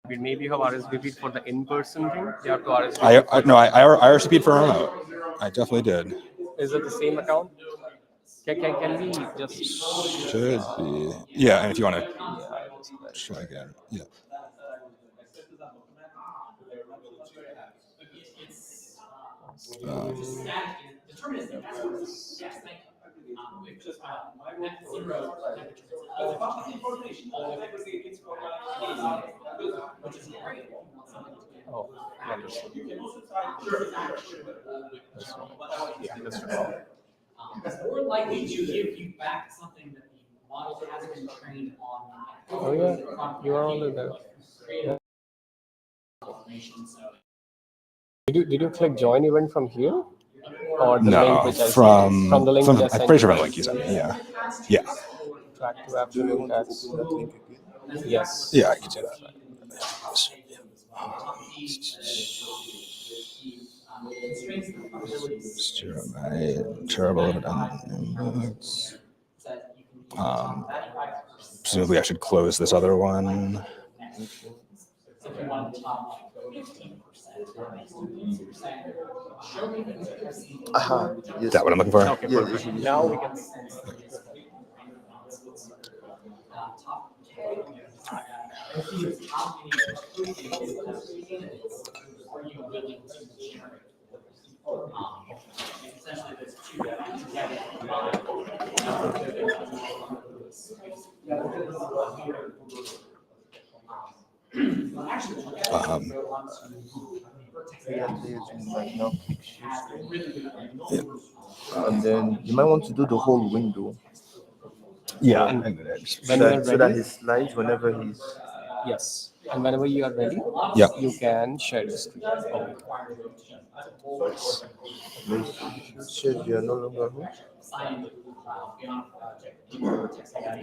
RSVP'd. Maybe you have RSVP'd for the in-person thing. You have to RSVP.
No, I RSVP'd for remote. I definitely did.
Is it the same account? Can we just?
Should be. Yeah, and if you want to try again. Yeah.
Oh, wonderful. Yeah, that's right.
It's more likely to give you back something that the model has been trained on.
Oh yeah, you are only there. Did you click join event from here? Or the
No,
link which I
from
the link which I sent
I'm pretty sure
you?
from the link you sent me. Yeah. Yeah.
Track to absolute tax. Yes.
Yeah, I can do that. Terrible. Presumably I should close this other one. Is that what I'm looking for?
Okay, perfect. Now we can.
And then you might want to do the whole window.
Yeah.
So that his slides whenever he's.
Yes. And whenever you are ready,
Yep.
you can share the screen.
It says you're no longer home.
I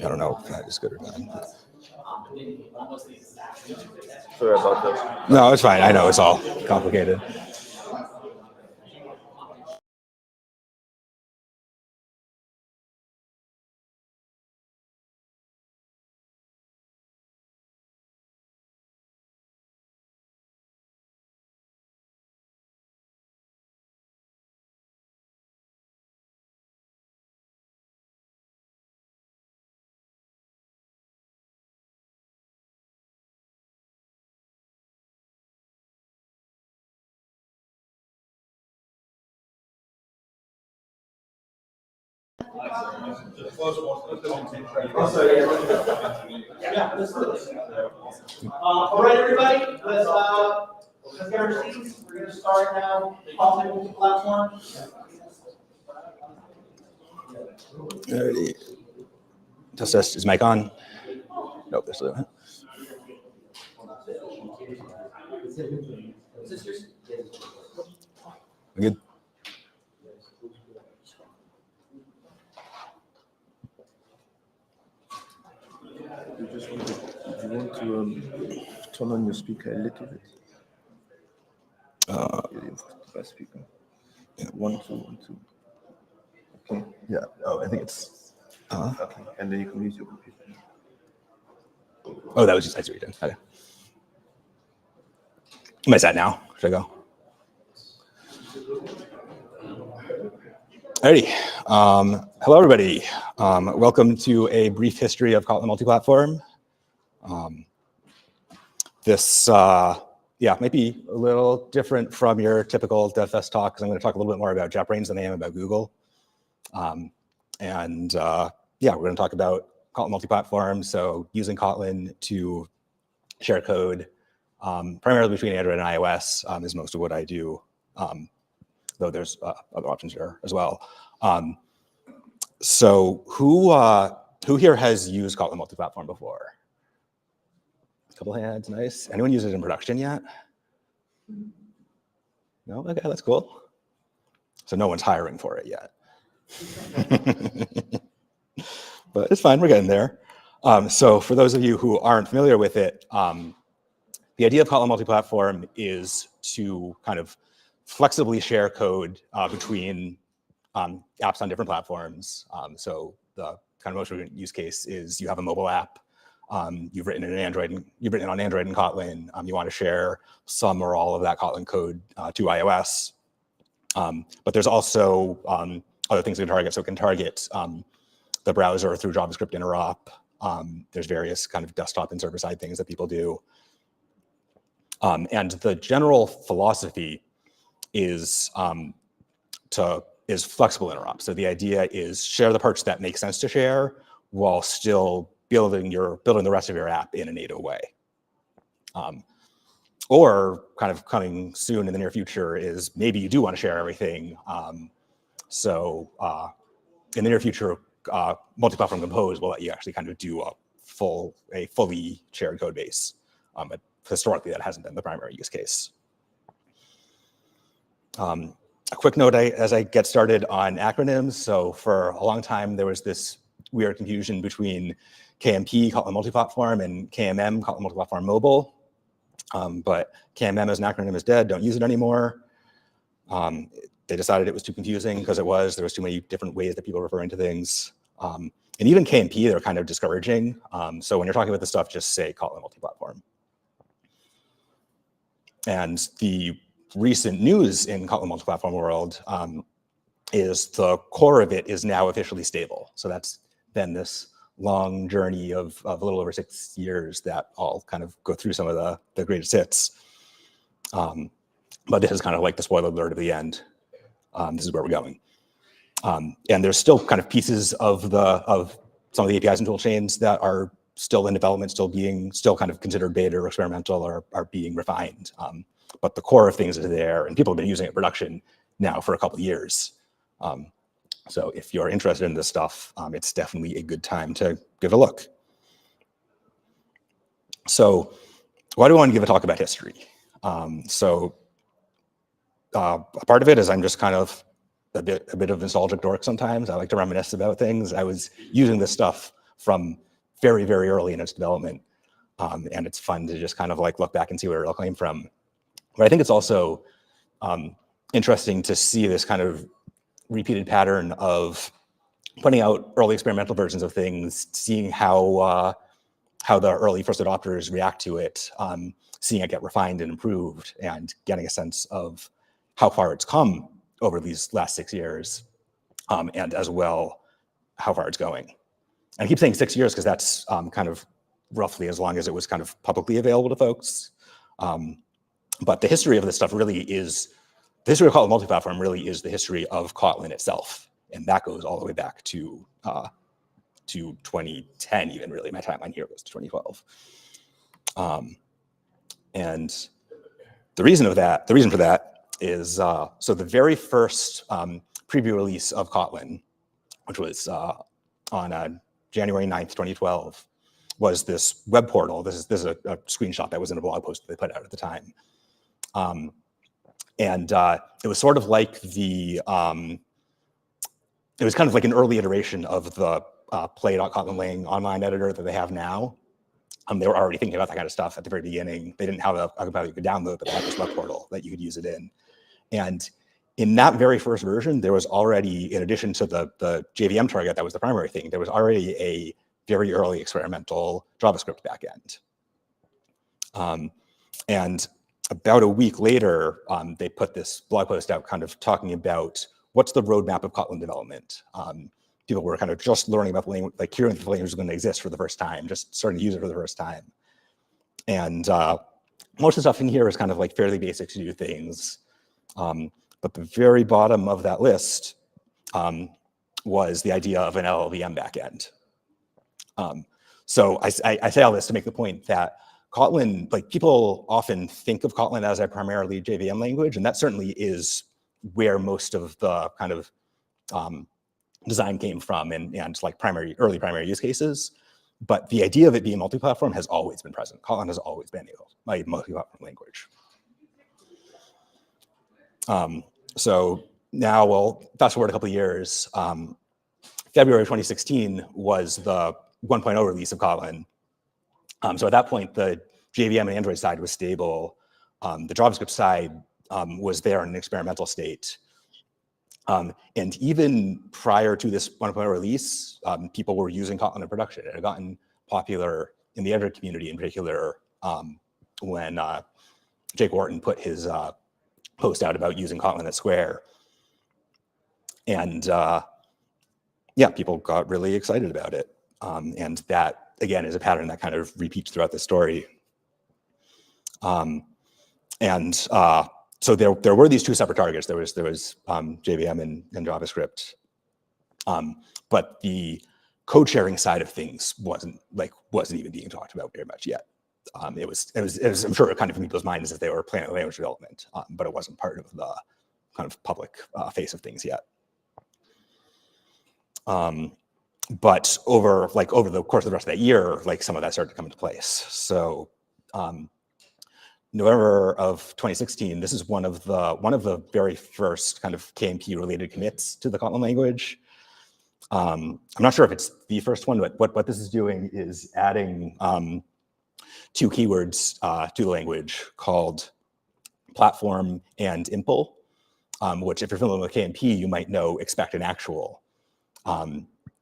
don't know if that is good or bad.
Sorry about that.
No, it's fine. I know it's all complicated.
All right, everybody, let's get our seats. We're going to start now. Kotlin Multiplatform.
Alrighty. Test. Is mic on? Nope, there's no. Good.
You want to turn on your speaker a little bit. Speaker. Yeah, 1, 2, 1, 2. Okay.
Yeah. Oh, I think it's.
Okay. And then you can use your computer.
Oh, that was just I see what you did. Okay. Am I set now? Should I go? Alrighty. Hello, everybody. Welcome to a brief history of Kotlin Multiplatform. This might be a little different from your typical DevFest talk because I'm going to talk a little bit more about JetBrains than I am about Google. We're going to talk about Kotlin Multiplatform, so using Kotlin to share code, primarily between Android and iOS is most of what I do, though there's other options here as well. So who here has used Kotlin Multiplatform before? A couple hands, nice. Anyone use it in production yet? No? Okay, that's cool. So no one's hiring for it yet. But it's fine, we're getting there. So for those of you who aren't familiar with it, the idea of Kotlin Multiplatform is to kind of flexibly share code between apps on different platforms. So the kind of most frequent use case is you have a mobile app you've written on Android and Kotlin. You want to share some or all of that Kotlin code to iOS. But there's also other things we can target. So it can target the browser through JavaScript interop. There's various kind of desktop and server-side things that people do. And the general philosophy is flexible interop. So the idea is share the parts that make sense to share while still building the rest of your app in a native way. Or kind of coming soon in the near future is maybe you do want to share everything. So in the near future, multi-platform compose will let you actually kind of do a fully shared code base. But historically, that hasn't been the primary use case. A quick note as I get started on acronyms. So for a long time, there was this weird confusion between KMP, Kotlin Multiplatform, and KMM, Kotlin Multiplatform Mobile. But KMM as an acronym is dead, don't use it anymore. They decided it was too confusing because there was too many different ways that people were referring to things. And even KMP, they're kind of discouraging. So when you're talking about this stuff, just say Kotlin Multiplatform. And the recent news in Kotlin Multiplatform world is the core of it is now officially stable. So that's been this long journey of a little over 6 years that I'll kind of go through some of the greatest hits. But this is kind of like the spoiler alert of the end. This is where we're going. And there's still kind of pieces of some of the APIs and tool chains that are still in development, still kind of considered beta or experimental or are being refined. But the core of things is there, and people have been using it in production now for a couple of years. So if you're interested in this stuff, it's definitely a good time to give it a look. So why do I want to give a talk about history? A part of it is I'm just kind of a bit of nostalgic dork sometimes. I like to reminisce about things. I was using this stuff from very, very early in its development. And it's fun to just kind of like look back and see where it all came from. But I think it's also interesting to see this kind of repeated pattern of putting out early experimental versions of things, seeing how the early first adopters react to it, seeing it get refined and improved, and getting a sense of how far it's come over these last 6 years, and as well, how far it's going. And I keep saying 6 years because that's kind of roughly as long as it was kind of publicly available to folks. But the history of this stuff really is, the history of Kotlin Multiplatform really is the history of Kotlin itself. And that goes all the way back to 2010, even really. My timeline here goes to 2012. And the reason for that is, so the very first preview release of Kotlin, which was on January 9th, 2012, was this web portal. This is a screenshot that was in a blog post that they put out at the time. And it was sort of like it was kind of like an early iteration of the play.kotlinlang online editor that they have now. They were already thinking about that kind of stuff at the very beginning. They didn't have a compiler you could download, but they had this web portal that you could use it in. And in that very first version, there was already, in addition to the JVM target that was the primary thing, there was already a very early experimental JavaScript backend. And about a week later, they put this blog post out kind of talking about what's the roadmap of Kotlin development. People were kind of just learning about the language, like hearing that the language was going to exist for the first time, just starting to use it for the first time. And most of the stuff in here is kind of like fairly basic to do things. But the very bottom of that list was the idea of an LLVM backend. So I say all this to make the point that Kotlin, like people often think of Kotlin as a primarily JVM language, and that certainly is where most of the kind of design came from and like early primary use cases. But the idea of it being multi-platform has always been present. Kotlin has always been a multi-platform language. So now, well, fast forward a couple of years, February 2016 was the 1.0 release of Kotlin. So at that point, the JVM and Android side was stable. The JavaScript side was there in an experimental state. And even prior to this 1.0 release, people were using Kotlin in production. It had gotten popular in the editor community in particular, when Jake Wharton put his post out about using Kotlin at Square. And yeah, people got really excited about it. And that, again, is a pattern that kind of repeats throughout the story. So there were these two separate targets. There was JVM and JavaScript, but the code sharing side of things wasn't even being talked about very much yet. It was I'm sure kind of in people's minds that they were planning language development, but it wasn't part of the kind of public face of things yet. But over the course of the rest of that year, some of that started to come into place. So November of 2016, this is one of the very first kind of KMP related commits to the Kotlin language. I'm not sure if it's the first one, but what this is doing is adding two keywords to the language called platform and impl, which if you're familiar with KMP, you might know expect and actual.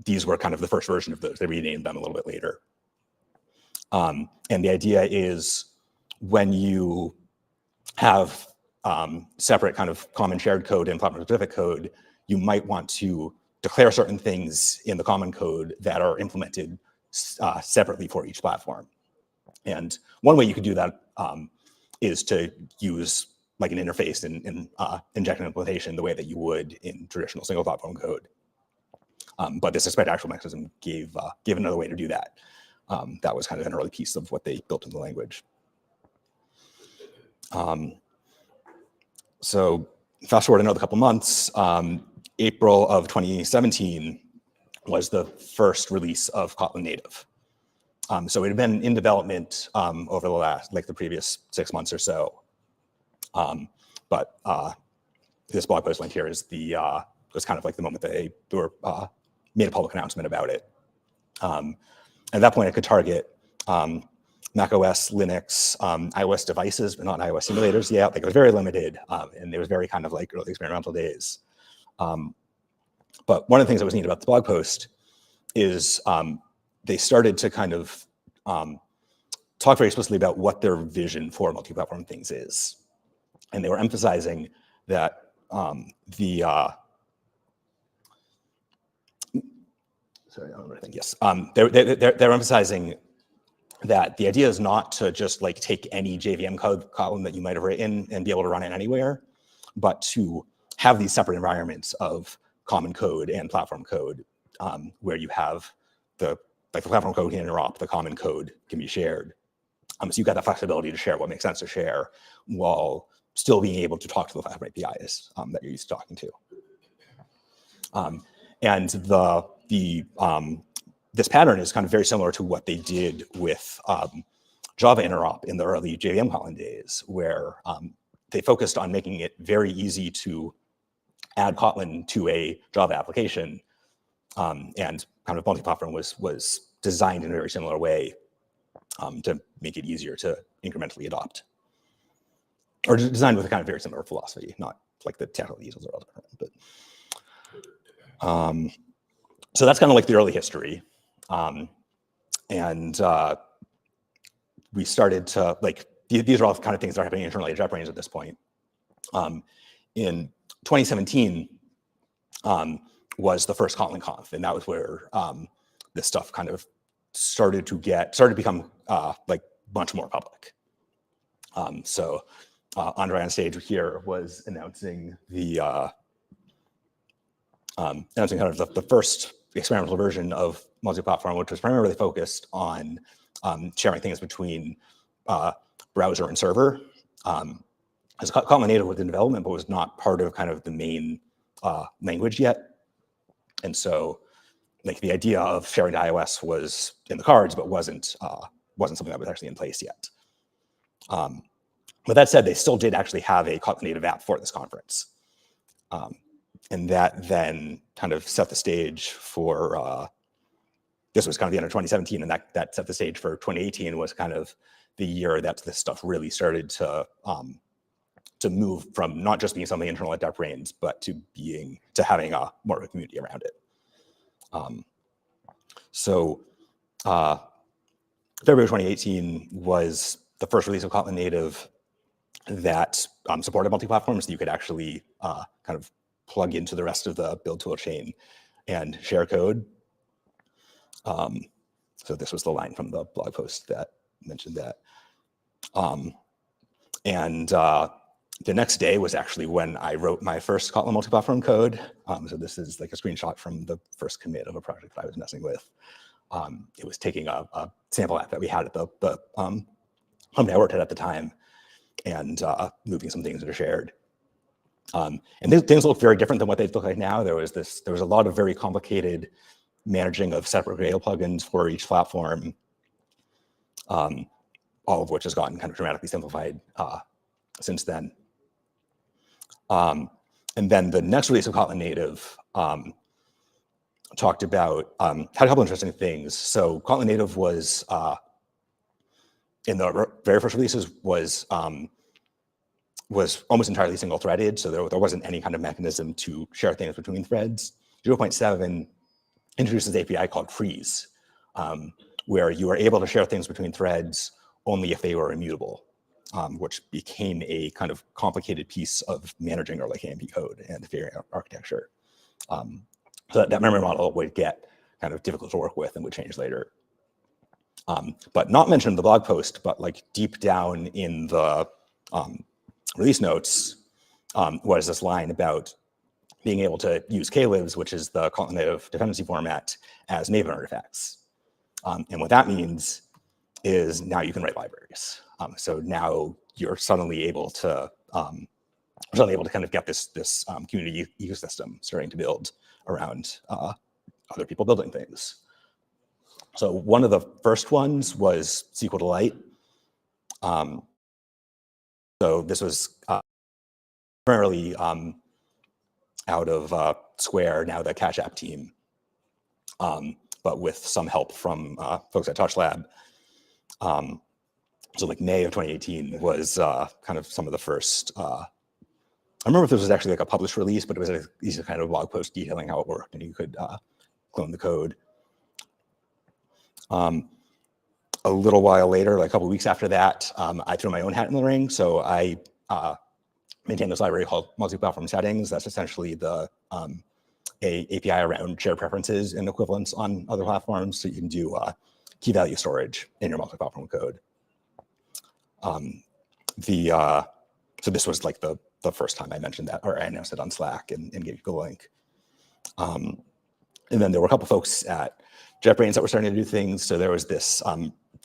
These were kind of the first version of those. They renamed them a little bit later. And the idea is when you have separate kind of common shared code and platform-specific code, you might want to declare certain things in the common code that are implemented separately for each platform. And one way you could do that is to use like an interface and inject an implementation the way that you would in traditional single platform code. But this expect actual mechanism gave another way to do that. That was kind of an early piece of what they built in the language. So fast forward another couple months, April of 2017 was the first release of Kotlin native. So it had been in development over the previous 6 months or so. But this blog post link here is was kind of like the moment that they made a public announcement about it. At that point, it could target Mac OS, Linux, iOS devices, but not iOS simulators yet. It was very limited, and it was very kind of like early experimental days. But one of the things that was neat about the blog post is they started to kind of talk very explicitly about what their vision for multi-platform things is. And they were emphasizing that they're emphasizing that the idea is not to just like take any JVM code column that you might have written and be able to run it anywhere, but to have these separate environments of common code and platform code where you have the platform code can interop, the common code can be shared. So you've got the flexibility to share what makes sense to share while still being able to talk to the platform APIs that you're used to talking to. And this pattern is kind of very similar to what they did with Java interop in the early JVM Kotlin days, where they focused on making it very easy to add Kotlin to a Java application, and kind of multi-platform was designed in a very similar way to make it easier to incrementally adopt, or designed with a kind of very similar philosophy, not like the technical details are all different. But so that's kind of like the early history, and we started to these are all kind of things that are happening internally at JetBrains at this point. In 2017 was the first Kotlinconf, and that was where this stuff kind of started to become like much more public. So Andre on stage here was announcing announcing kind of the first experimental version of multi-platform, which was primarily focused on sharing things between browser and server. As Kotlin native was in development, but was not part of kind of the main language yet. And so like the idea of sharing to iOS was in the cards, but wasn't something that was actually in place yet. But that said, they still did actually have a Kotlin native app for this conference. And that then kind of set the stage for, this was kind of the end of 2017, and that set the stage for 2018 was kind of the year that this stuff really started to move from not just being something internal at JetBrains, but to having more of a community around it. So February 2018 was the first release of Kotlin Native that supported multi-platform, so you could actually kind of plug into the rest of the build tool chain and share code. So this was the line from the blog post that mentioned that. The next day was actually when I wrote my first Kotlin multi-platform code. So this is like a screenshot from the first commit of a project that I was messing with. It was taking a sample app that we had at the company I worked at the time and moving some things that are shared. And things look very different than what they look like now. There was a lot of very complicated managing of separate Gradle plugins for each platform, all of which has gotten kind of dramatically simplified since then. And then the next release of Kotlin Native talked about, had a couple interesting things. So Kotlin Native was, in the very first releases, was almost entirely single-threaded, so there wasn't any kind of mechanism to share things between threads. 0.7 introduces an API called freeze, where you are able to share things between threads only if they were immutable, which became a kind of complicated piece of managing our like AMP code and figuring out architecture. So that memory model would get kind of difficult to work with and would change later. But not mentioned in the blog post, but like deep down in the release notes was this line about being able to use klibs, which is the Kotlin Native dependency format, as Maven artifacts. And what that means is now you can write libraries. So now you're suddenly able to kind of get this community ecosystem starting to build around other people building things. So one of the first ones was SQLite. So this was primarily out of Square, now the Cash App team, but with some help from folks at TouchLab. So like May of 2018 was kind of some of the first, I remember if this was actually like a published release, but it was a easy kind of blog post detailing how it worked and you could clone the code. A little while later, like a couple of weeks after that, I threw my own hat in the ring. So I maintain this library called Multiplatform Settings. That's essentially the API around shared preferences and equivalents on other platforms. So you can do key value storage in your multi-platform code. So this was like the first time I mentioned that, or I announced it on Slack and gave you the link. And then there were a couple folks at JetBrains that were starting to do things. So there was this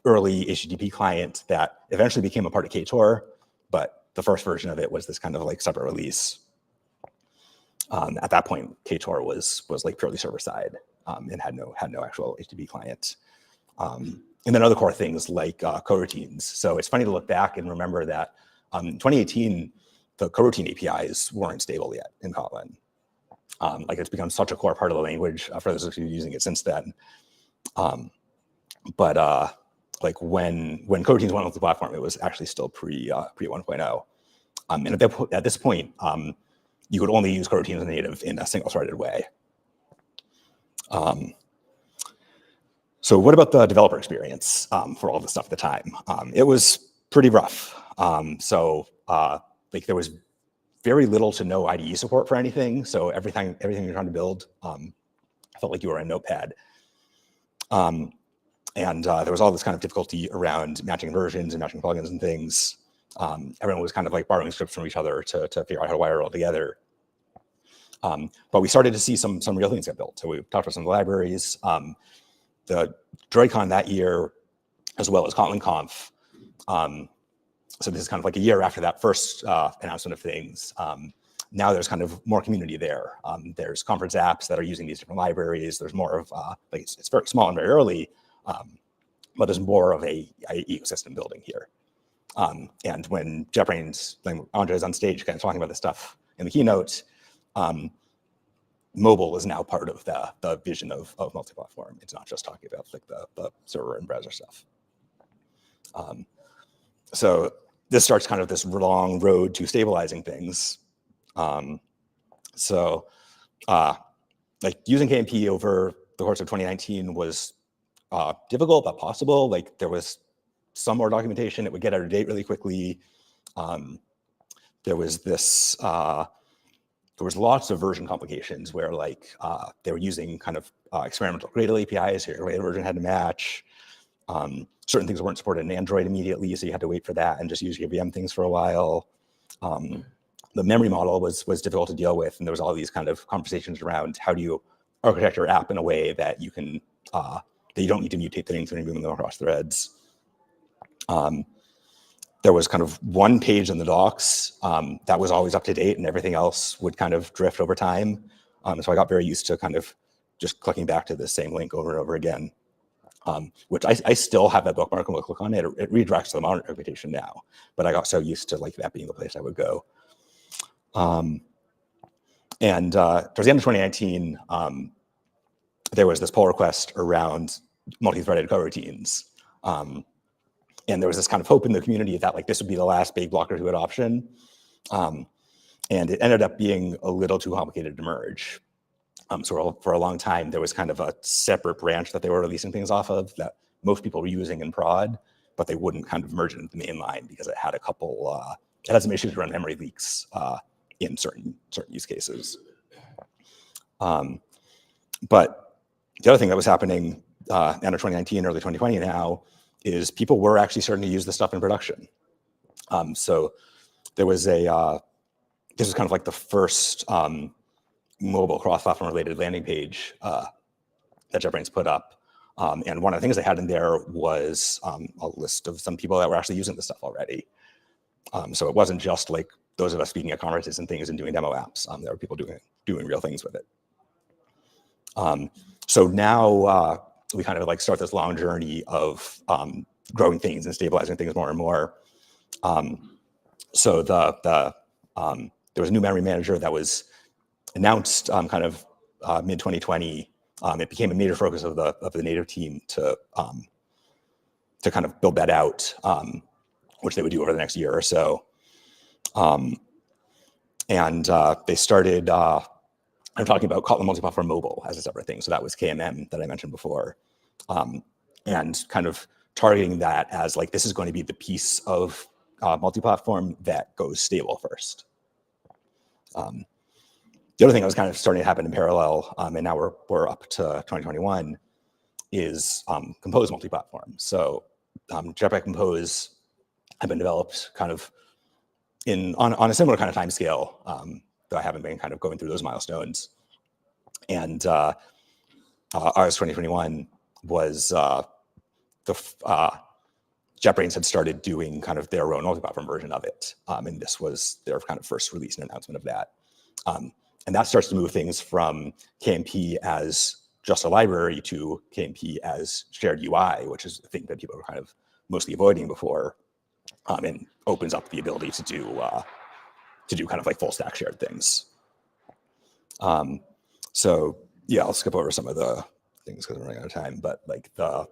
early HTTP client that eventually became a part of Ktor, but the first version of it was this kind of like separate release. At that point, Ktor was like purely server side and had no actual HTTP client. And then other core things like coroutines. So it's funny to look back and remember that in 2018, the coroutine APIs weren't stable yet in Kotlin. Like it's become such a core part of the language for those of you using it since then. Like when coroutines went on the platform, it was actually still pre 1.0. And at this point, you could only use coroutines in native in a single-threaded way. So what about the developer experience for all this stuff at the time? It was pretty rough. Like there was very little to no IDE support for anything. So everything you're trying to build felt like you were in Notepad. And there was all this kind of difficulty around matching versions and matching plugins and things. Everyone was kind of like borrowing scripts from each other to figure out how to wire it all together. But we started to see some real things get built. So we talked about some of the libraries. The DroidCon that year, as well as Kotlinconf. So this is kind of like a year after that first announcement of things. Now there's kind of more community there. There's conference apps that are using these different libraries. There's more of, like it's very small and very early, but there's more of a ecosystem building here. And when JetBrains, when Andre is on stage kind of talking about this stuff in the keynote, mobile is now part of the vision of multi-platform. It's not just talking about like the server and browser stuff. So this starts kind of this long road to stabilizing things. Like using KMP over the course of 2019 was difficult, but possible. Like there was some more documentation, it would get out of date really quickly. There was this, there was lots of version complications where like they were using kind of experimental Gradle APIs, so your Gradle version had to match. Certain things weren't supported in Android immediately, so you had to wait for that and just use your VM things for a while. The memory model was difficult to deal with, and there was all these kind of conversations around how do you architect your app in a way that you can, that you don't need to mutate things when you're moving them across threads. There was kind of one page in the docs that was always up to date, and everything else would kind of drift over time. So I got very used to kind of just clicking back to the same link over and over again, which I still have that bookmark and will click on it. It redirects to the modern documentation now, but I got so used to like that being the place I would go. Towards the end of 2019, there was this pull request around multi-threaded coroutines. And there was this kind of hope in the community that like this would be the last big blocker to adoption. And it ended up being a little too complicated to merge. So for a long time, there was kind of a separate branch that they were releasing things off of that most people were using in prod, but they wouldn't kind of merge it into the main line because it had a couple, it had some issues around memory leaks in certain use cases. But the other thing that was happening end of 2019, early 2020 now, is people were actually starting to use this stuff in production. So there was a, this was kind of like the first mobile cross-platform related landing page that JetBrains put up. And one of the things they had in there was a list of some people that were actually using this stuff already. So it wasn't just like those of us speaking at conferences and things and doing demo apps. There were people doing real things with it. So now we kind of like start this long journey of growing things and stabilizing things more and more. So there was a new memory manager that was announced kind of mid-2020. It became a major focus of the native team to kind of build that out, which they would do over the next year or so. They started I'm talking about Kotlin Multiplatform Mobile as a separate thing. So that was KMM that I mentioned before. And kind of targeting that as like, this is going to be the piece of multi-platform that goes stable first. The other thing that was kind of starting to happen in parallel, and now we're up to 2021, is Compose multi-platform. So Jetpack Compose have been developed kind of on a similar kind of time scale, though I haven't been kind of going through those milestones. And ours 2021 was JetBrains had started doing kind of their own multi-platform version of it. And this was their kind of first release and announcement of that. And that starts to move things from KMP as just a library to KMP as shared UI, which is a thing that people were kind of mostly avoiding before, and opens up the ability to do kind of like full stack shared things. So yeah, I'll skip over some of the things because I'm running out of time, but like that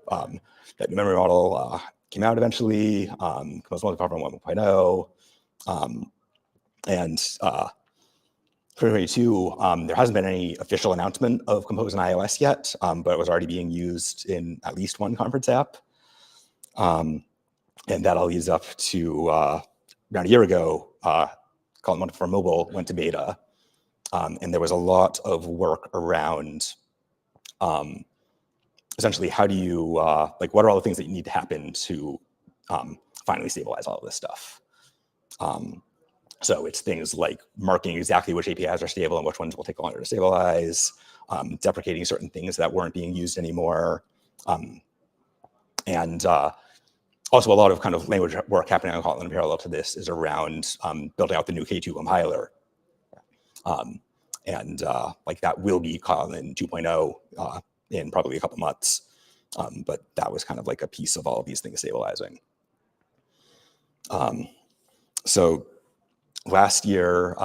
memory model came out eventually, Compose Multiplatform 1.0, and 2022, there hasn't been any official announcement of Compose on iOS yet, but it was already being used in at least one conference app. And that all leads up to around a year ago, Kotlin Multiplatform Mobile went to beta. And there was a lot of work around essentially how do you, like what are all the things that you need to happen to finally stabilize all of this stuff? So it's things like marking exactly which APIs are stable and which ones will take longer to stabilize, deprecating certain things that weren't being used anymore. And also a lot of kind of language work happening on Kotlin in parallel to this is around building out the new K2 compiler. Like that will be Kotlin 2.0 in probably a couple months. But that was kind of like a piece of all of these things stabilizing. So last year,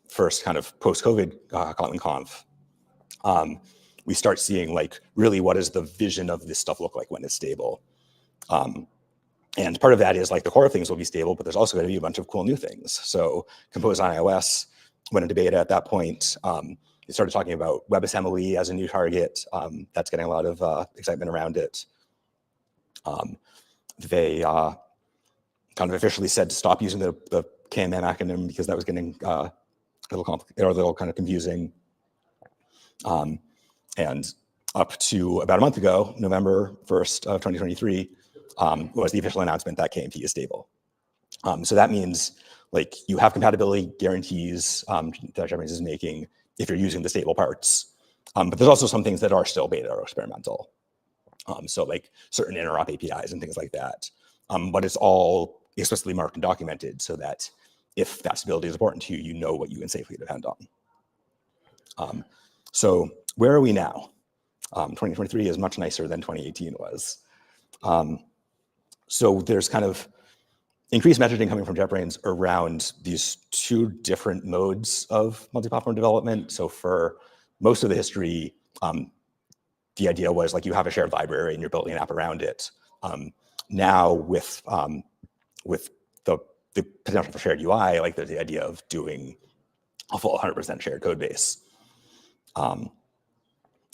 first kind of post-COVID Kotlinconf, we start seeing like really what does the vision of this stuff look like when it's stable. And part of that is like the core things will be stable, but there's also going to be a bunch of cool new things. So Compose on iOS went into beta at that point. they started talking about WebAssembly as a new target. That's getting a lot of excitement around it. They kind of officially said to stop using the KMN acronym because that was getting a little complicated or a little kind of confusing. And up to about a month ago, November 1st of 2023, was the official announcement that KMP is stable. So that means like you have compatibility guarantees that JetBrains is making if you're using the stable parts. But there's also some things that are still beta or experimental. So like certain interop APIs and things like that. But it's all explicitly marked and documented so that if that stability is important to you, you know what you can safely depend on. So where are we now? 2023 is much nicer than 2018 was. So there's kind of increased messaging coming from JetBrains around these two different modes of multi-platform development. So for most of the history, the idea was like you have a shared library and you're building an app around it. Now with the potential for shared UI, like there's the idea of doing a full 100% shared code base.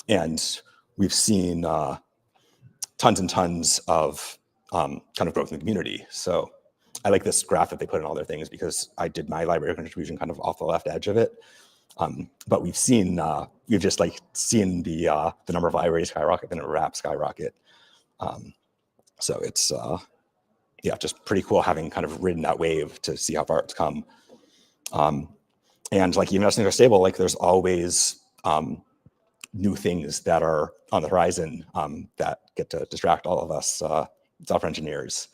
And we've seen tons and tons of kind of growth in the community. So I like this graph that they put in all their things because I did my library contribution kind of off the left edge of it. But we've seen, we've just like seen the number of libraries skyrocket, the number of apps skyrocket. So it's, yeah, just pretty cool having kind of ridden that wave to see how far it's come. And like even as things are stable, like there's always new things that are on the horizon that get to distract all of us software engineers.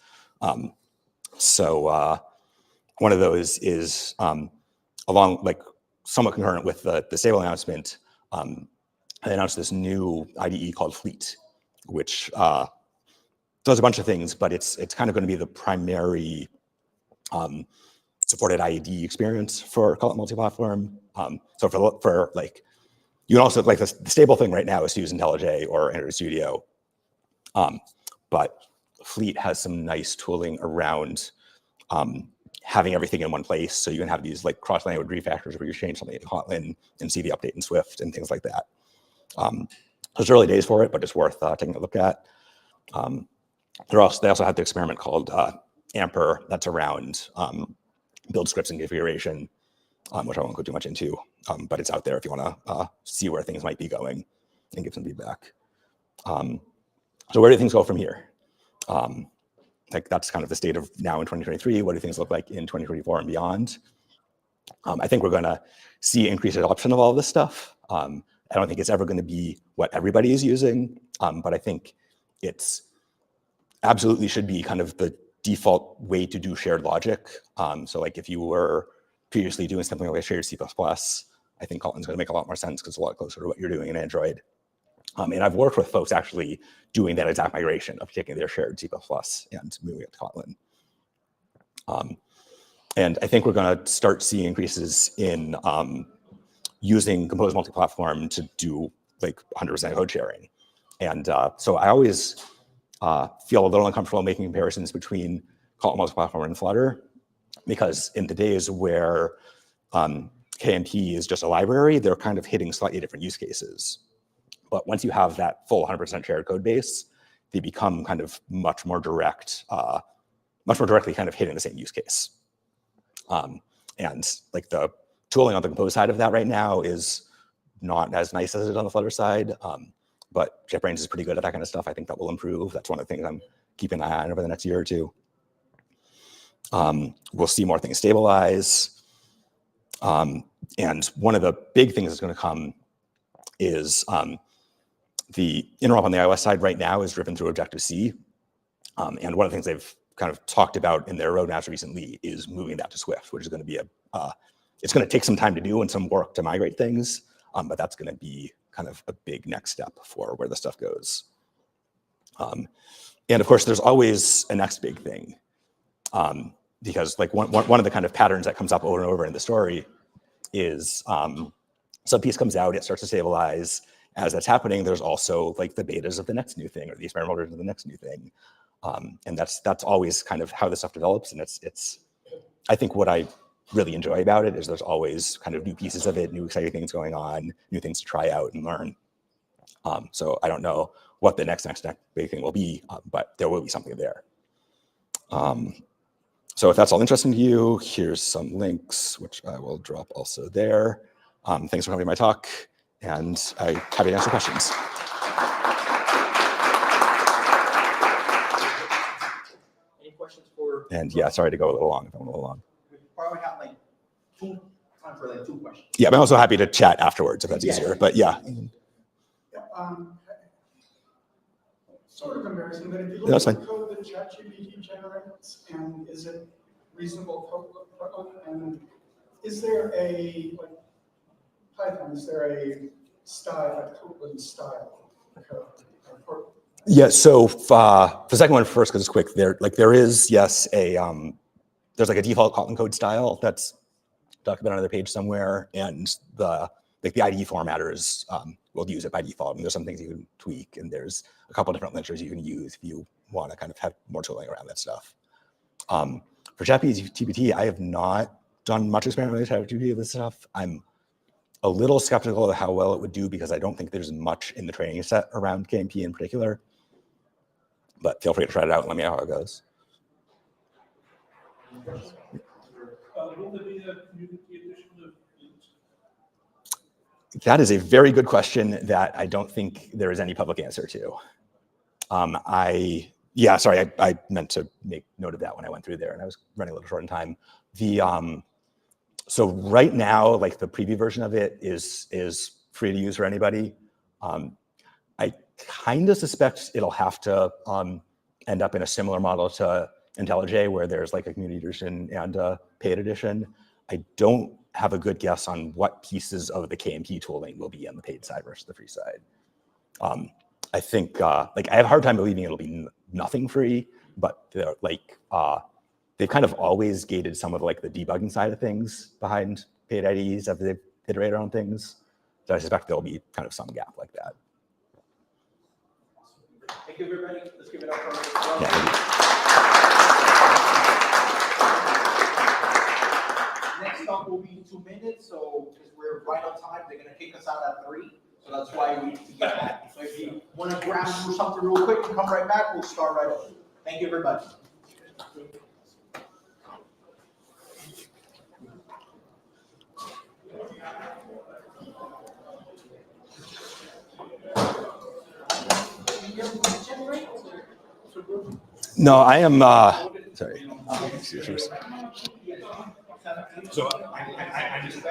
So one of those is along like somewhat concurrent with the stable announcement, they announced this new IDE called Fleet, which does a bunch of things, but it's kind of going to be the primary supported IDE experience for Kotlin Multiplatform. So for like, you can also, like the stable thing right now is to use IntelliJ or Android Studio. But Fleet has some nice tooling around having everything in one place. So you can have these like cross-language refactors where you change something in Kotlin and see the update in Swift and things like that. It's early days for it, but it's worth taking a look at. They also had the experiment called Amper that's around build scripts and configuration, which I won't go too much into, but it's out there if you want to see where things might be going and give some feedback. So where do things go from here? Like that's kind of the state of now in 2023. What do things look like in 2024 and beyond? I think we're going to see increased adoption of all of this stuff. I don't think it's ever going to be what everybody is using, but I think it's absolutely should be kind of the default way to do shared logic. So like if you were previously doing something like shared C++, I think Kotlin's going to make a lot more sense because it's a lot closer to what you're doing in Android. And I've worked with folks actually doing that exact migration of taking their shared C++ and moving it to Kotlin. And I think we're going to start seeing increases in using Compose Multiplatform to do like 100% code sharing. And so I always feel a little uncomfortable making comparisons between Kotlin Multiplatform and Flutter, because in the days where KMP is just a library, they're kind of hitting slightly different use cases. But once you have that full 100% shared code base, they become kind of much more directly kind of hitting the same use case. And like the tooling on the Compose side of that right now is not as nice as it is on the Flutter side. But JetBrains is pretty good at that kind of stuff. I think that will improve. That's one of the things I'm keeping an eye on over the next year or two. We'll see more things stabilize. And one of the big things that's going to come is the interop on the iOS side right now is driven through Objective-C. And one of the things they've kind of talked about in their roadmaps recently is moving that to Swift, which is going to be it's going to take some time to do and some work to migrate things, but that's going to be kind of a big next step for where the stuff goes. And of course, there's always a next big thing, because like one of the kind of patterns that comes up over and over in the story is some piece comes out, it starts to stabilize. As that's happening, there's also like the betas of the next new thing or the experimental version of the next new thing. And that's always kind of how this stuff develops. And it's I think what I really enjoy about it is there's always kind of new pieces of it, new exciting things going on, new things to try out and learn. So I don't know what the next big thing will be, but there will be something there. So if that's all interesting to you, here's some links, which I will drop also there. Thanks for coming to my talk, and I'm happy to answer questions.
Any questions for?
And yeah, sorry to go a little long if I'm a little long.
We probably have like time for like 2 questions.
Yeah, but I'm also happy to chat afterwards if that's easier, but yeah.
Sort of embarrassing, but if you
That's
look at
fine.
the code that ChatGPT generates, and is it reasonable code? And is there a, like, Python, is there a style, a Kotlin style code?
Yeah, so the second one first, because it's quick, there is, yes, there's like a default Kotlin code style that's documented on another page somewhere, and the IDE formatters will use it by default. And there's some things you can tweak, and there's a couple different linters you can use if you want to kind of have more tooling around that stuff. For ChatGPT, I have not done much experimenting with ChatGPT with this stuff. I'm a little skeptical of how well it would do because I don't think there's much in the training set around KMP in particular. But feel free to try it out and let me know how it goes.
Will there be a community edition of Flute?
That is a very good question that I don't think there is any public answer to. Yeah, sorry, I meant to make note of that when I went through there, and I was running a little short in time. So right now, like the preview version of it is free to use for anybody. I kind of suspect it'll have to end up in a similar model to IntelliJ, where there's like a community edition and a paid edition. I don't have a good guess on what pieces of the KMP tooling will be on the paid side versus the free side. I think like I have a hard time believing it'll be nothing free, but they've kind of always gated some of like the debugging side of things behind paid IDEs as they've iterated on things. So I suspect there'll be kind of some gap like that.
Thank you, everybody. Let's give it up for
Yeah,
Next talk will be 2 minutes, so because we're right on time, they're gonna kick us out at 3. So that's why we need to get back. So if you want to grab something real quick and come right back, we'll start right away. Thank you, everybody.
no, I am, sorry.
So I just.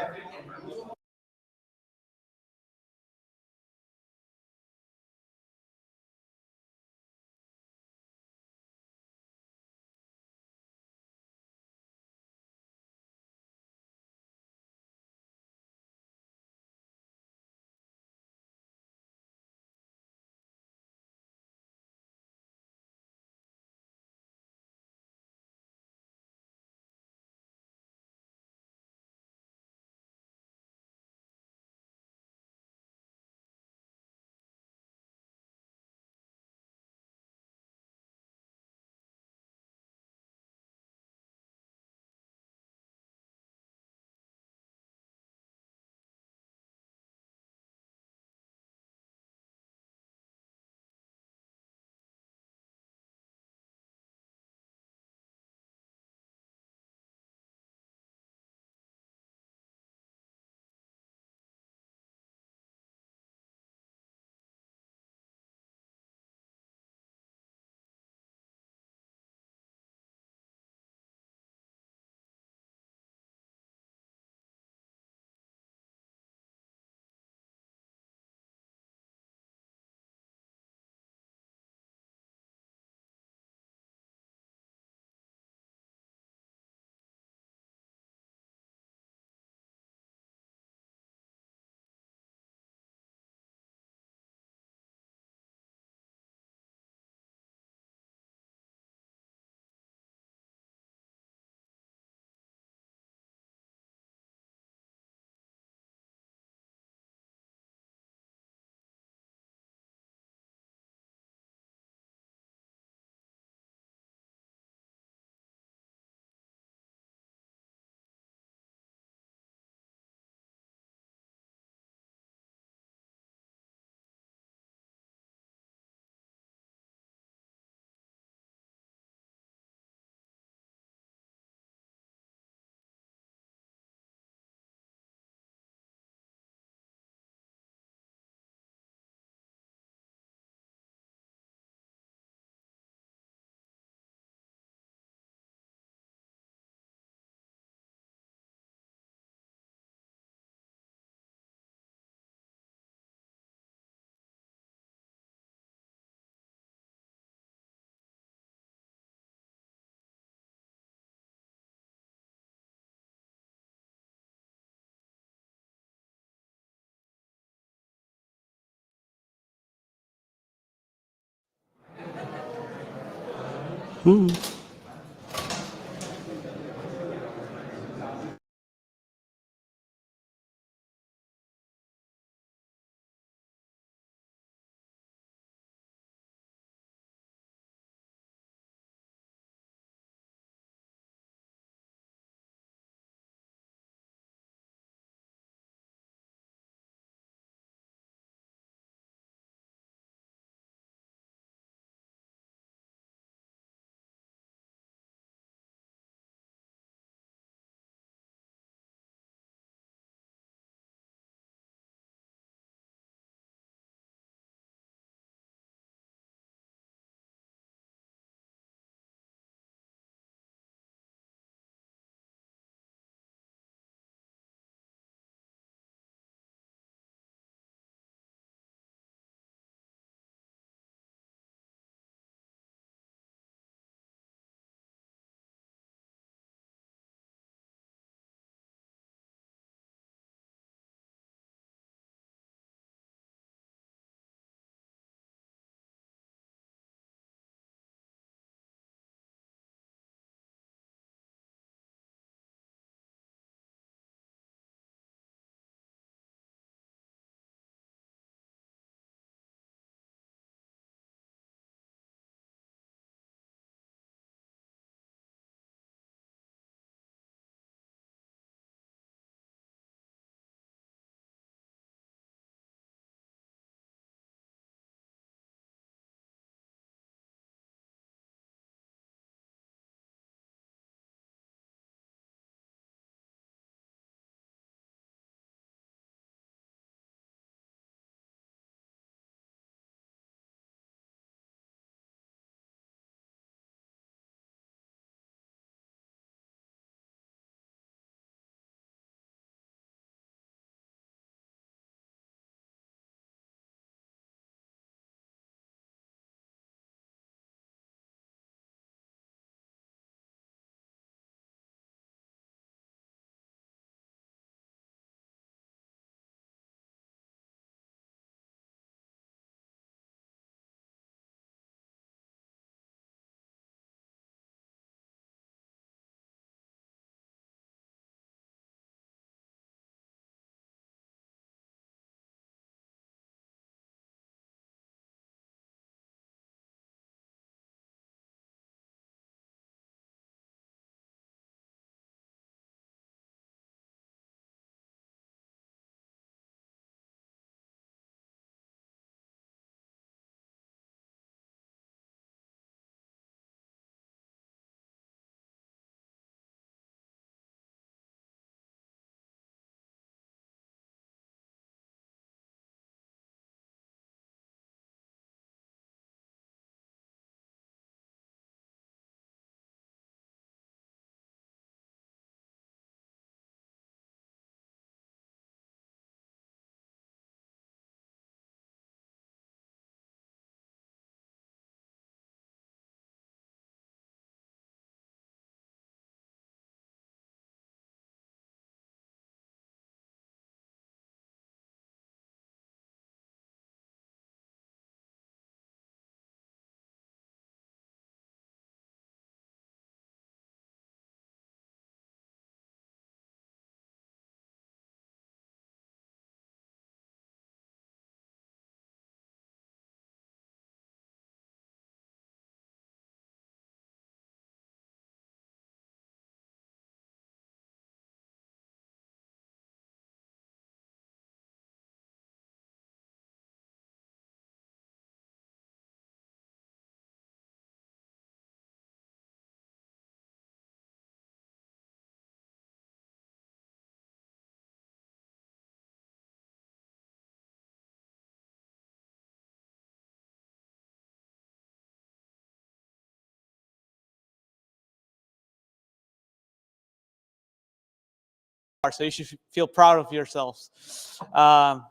So you should feel proud of yourselves.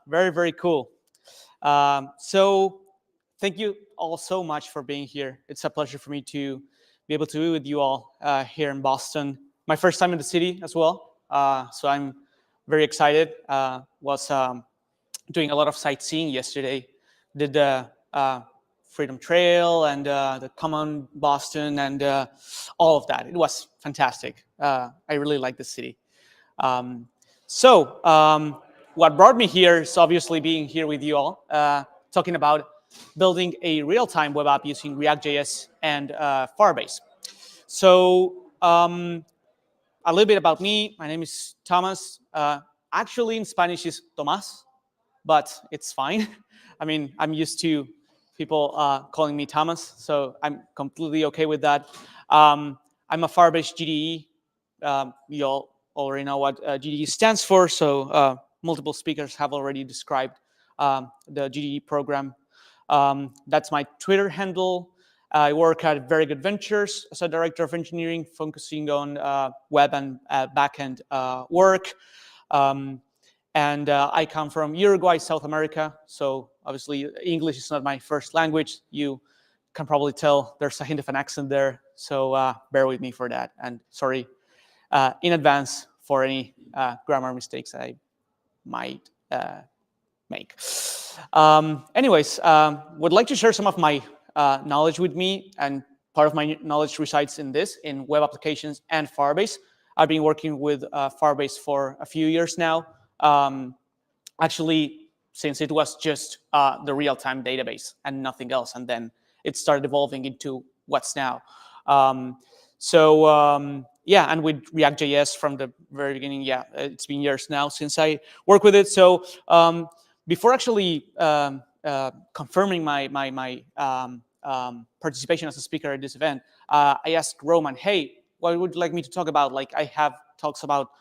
Very, very cool. So thank you all so much for being here. It's a pleasure for me to be able to be with you all here in Boston. My first time in the city as well. So I'm very excited. Was doing a lot of sightseeing yesterday. Did the Freedom Trail and the Common Boston and all of that. It was fantastic. I really like the city. What brought me here is obviously being here with you all, talking about building a real-time web app using ReactJS and Firebase. So a little bit about me. My name is Thomas. Actually, in Spanish is Tomás, but it's fine. I mean, I'm used to people calling me Thomas, so I'm completely okay with that. I'm a Firebase GDE. You all already know what GDE stands for, so multiple speakers have already described the GDE program. That's my Twitter handle. I work at Very Good Ventures as a director of engineering, focusing on web and backend work. I come from Uruguay, South America. So obviously English is not my first language. You can probably tell there's a hint of an accent there. So bear with me for that. And sorry in advance for any grammar mistakes that I might make. Anyways, would like to share some of my knowledge with me, and part of my knowledge resides in web applications and Firebase. I've been working with Firebase for a few years now, actually since it was just the real-time database and nothing else, and then it started evolving into what's now. Yeah, and with ReactJS from the very beginning, yeah, it's been years now since I work with it. So before actually confirming my participation as a speaker at this event, I asked Roman, hey, what would you like me to talk about? Like, I have talks about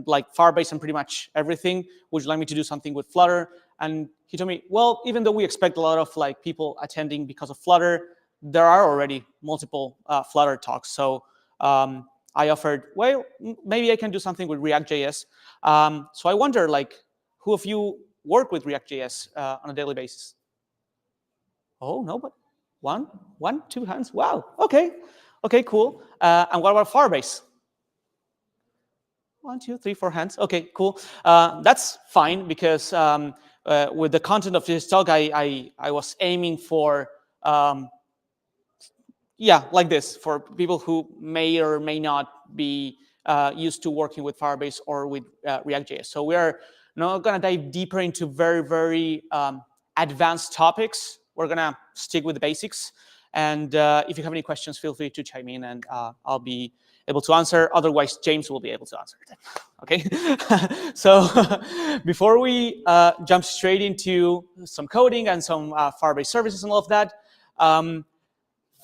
like Firebase and pretty much everything. Would you like me to do something with Flutter? And he told me, well, even though we expect a lot of like people attending because of Flutter, there are already multiple Flutter talks. So I offered, well, maybe I can do something with ReactJS. So I wonder, like, who of you work with ReactJS on a daily basis? Oh, no, but one, two hands. Wow, okay, cool. And what about Firebase? 1, 2, 3, 4 hands. Okay, cool. That's fine because with the content of this talk, I was aiming for, yeah, like this, for people who may or may not be used to working with Firebase or with ReactJS. So we are not going to dive deeper into very, very advanced topics. We're going to stick with the basics. And if you have any questions, feel free to chime in, and I'll be able to answer. Otherwise, James will be able to answer them. Okay? So before we jump straight into some coding and some Firebase services and all of that,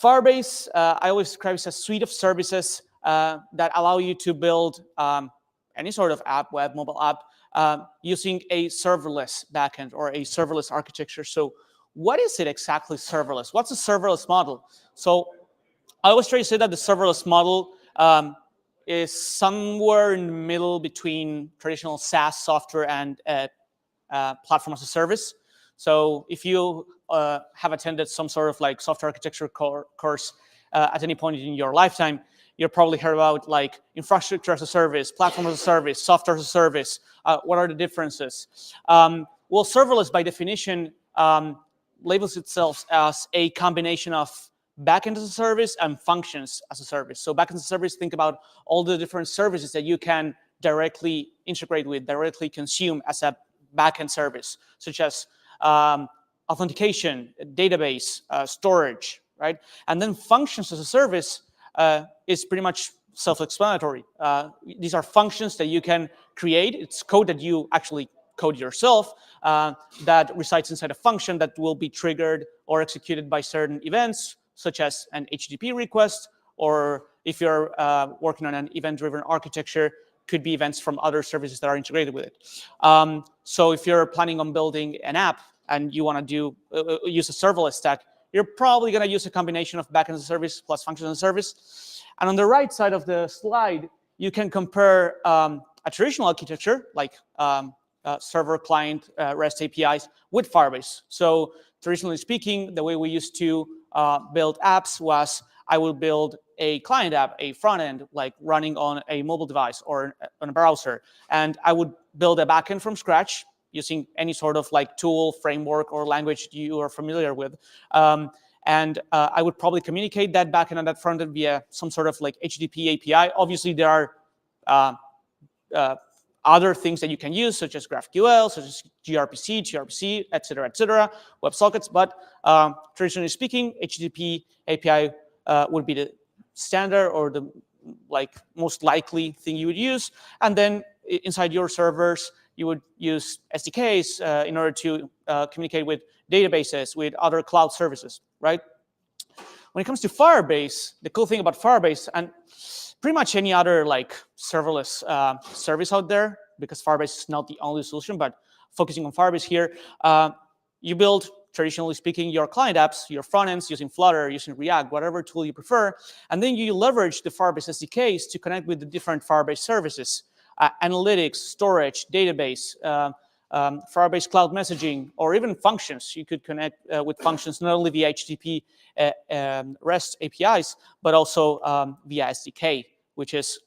Firebase, I always describe it as a suite of services that allow you to build any sort of app, web, mobile app, using a serverless backend or a serverless architecture. So what is it exactly serverless? What's a serverless model? So I always try to say that the serverless model is somewhere in the middle between traditional SaaS software and platform as a service. So if you have attended some sort of like software architecture course at any point in your lifetime, you've probably heard about like infrastructure as a service, platform as a service, software as a service. What are the differences? Well, serverless by definition labels itself as a combination of backend as a service and functions as a service. So backend as a service, think about all the different services that you can directly integrate with, directly consume as a backend service, such as authentication, database, storage, right? And then functions as a service is pretty much self-explanatory. These are functions that you can create. It's code that you actually code yourself that resides inside a function that will be triggered or executed by certain events, such as an HTTP request, or if you're working on an event-driven architecture, could be events from other services that are integrated with it. So if you're planning on building an app and you want to use a serverless stack, you're probably going to use a combination of backend as a service plus functions as a service. And on the right side of the slide, you can compare a traditional architecture like server, client, REST APIs with Firebase. So traditionally speaking, the way we used to build apps was I will build a client app, a front end, like running on a mobile device or on a browser. And I would build a backend from scratch, using any sort of like tool, framework, or language you are familiar with. And I would probably communicate that backend and that frontend via some sort of like HTTP API. Obviously, there are other things that you can use, such as GraphQL, such as gRPC, et cetera, WebSockets. But traditionally speaking, HTTP API would be the standard or the most likely thing you would use. And then inside your servers, you would use SDKs in order to communicate with databases, with other cloud services, right? When it comes to Firebase, the cool thing about Firebase, and pretty much any other like serverless service out there, because Firebase is not the only solution, but focusing on Firebase here, you build, traditionally speaking, your client apps, your front ends using Flutter, using React, whatever tool you prefer, and then you leverage the Firebase SDKs to connect with the different Firebase services, analytics, storage, database, Firebase cloud messaging, or even functions. You could connect with functions not only via HTTP REST APIs, but also via SDK, which is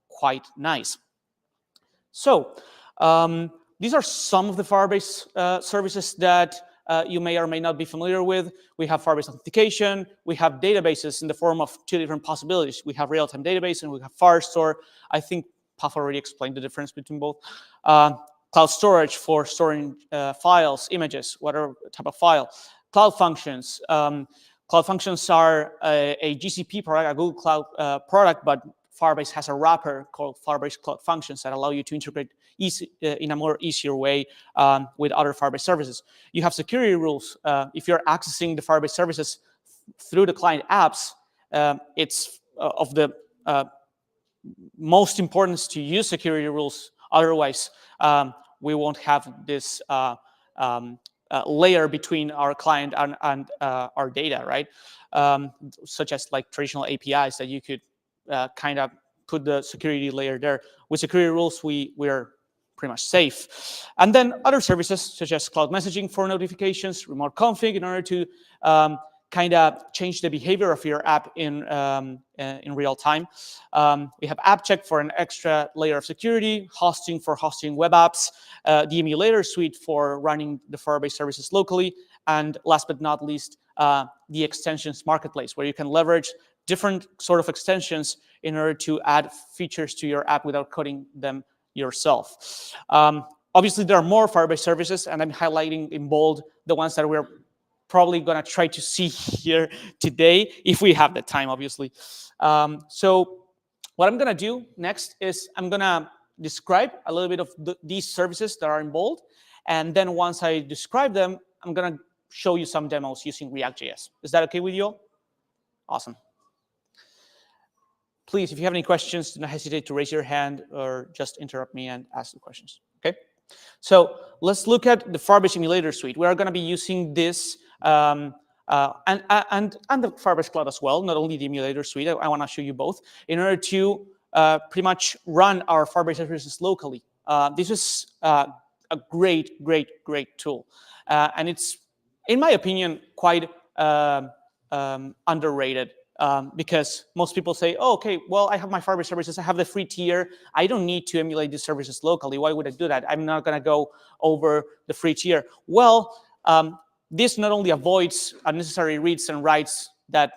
quite nice. So these are some of the Firebase services that you may or may not be familiar with. We have Firebase authentication. We have databases in the form of two different possibilities. We have real-time database and we have Firestore. I think Paf already explained the difference between both. Cloud storage for storing files, images, whatever type of file. Cloud functions. Cloud functions are a GCP product, a Google Cloud product, but Firebase has a wrapper called Firebase Cloud Functions that allow you to integrate in a more easier way with other Firebase services. You have security rules. If you're accessing the Firebase services through the client apps, it's of the most importance to use security rules. Otherwise, we won't have this layer between our client and our data, right? Such as like traditional APIs that you could kind of put the security layer there. With security rules, we're pretty much safe. And then other services such as cloud messaging for notifications, remote config in order to kind of change the behavior of your app in real time. We have app check for an extra layer of security, hosting for hosting web apps, the emulator suite for running the Firebase services locally, and last but not least, the extensions marketplace, where you can leverage different sort of extensions in order to add features to your app without coding them yourself. Obviously, there are more Firebase services, and I'm highlighting in bold the ones that we're probably going to try to see here today, if we have the time, obviously. So what I'm going to do next is I'm going to describe a little bit of these services that are in bold, and then once I describe them, I'm going to show you some demos using ReactJS. Is that okay with you all? Awesome. Please, if you have any questions, do not hesitate to raise your hand or just interrupt me and ask the questions, okay? So let's look at the Firebase emulator suite. We are going to be using this and the Firebase Cloud as well, not only the emulator suite. I want to show you both in order to pretty much run our Firebase services locally. This is a great tool. And it's, in my opinion, quite underrated. Because most people say, oh, okay, well, I have my Firebase services, I have the free tier, I don't need to emulate these services locally. Why would I do that? I'm not going to go over the free tier. Well, this not only avoids unnecessary reads and writes that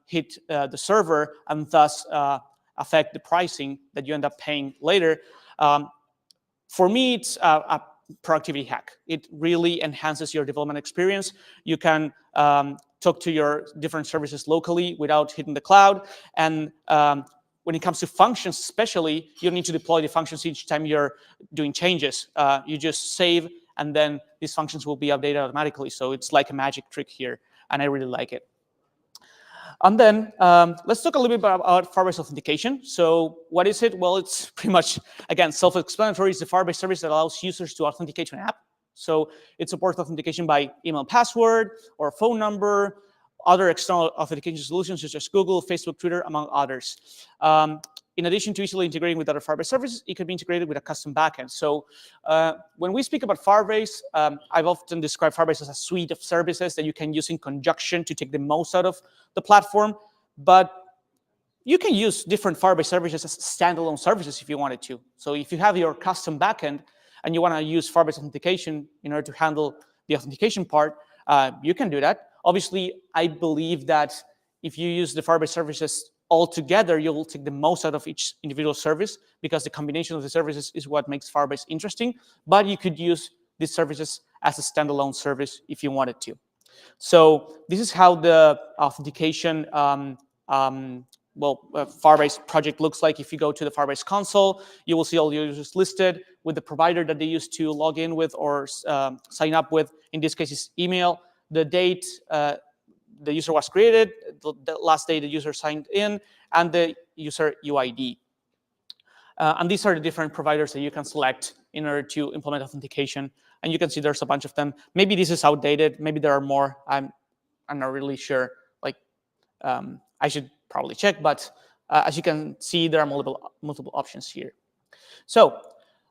hit the server and thus affect the pricing that you end up paying later. For me, it's a productivity hack. It really enhances your development experience. You can talk to your different services locally without hitting the cloud. And when it comes to functions especially, you don't need to deploy the functions each time you're doing changes. You just save, and then these functions will be updated automatically. So it's like a magic trick here, and I really like it. And then let's talk a little bit about Firebase authentication. So what is it? Well, it's pretty much, again, self-explanatory. It's the Firebase service that allows users to authenticate to an app. So it supports authentication by email password or phone number, other external authentication solutions such as Google, Facebook, Twitter, among others. In addition to easily integrating with other Firebase services, it can be integrated with a custom backend. So when we speak about Firebase, I've often described Firebase as a suite of services that you can use in conjunction to take the most out of the platform. But you can use different Firebase services as standalone services if you wanted to. So if you have your custom backend, and you want to use Firebase authentication in order to handle the authentication part, you can do that. Obviously, I believe that if you use the Firebase services all together, you will take the most out of each individual service, because the combination of the services is what makes Firebase interesting. But you could use these services as a standalone service if you wanted to. So this is how the authentication Firebase project looks like. If you go to the Firebase console, you will see all the users listed with the provider that they used to log in with or sign up with. In this case, it's email, the date the user was created, the last day the user signed in, and the user UID. And these are the different providers that you can select in order to implement authentication. And you can see there's a bunch of them. Maybe this is outdated. Maybe there are more. I'm not really sure. Like, I should probably check. But as you can see, there are multiple options here. So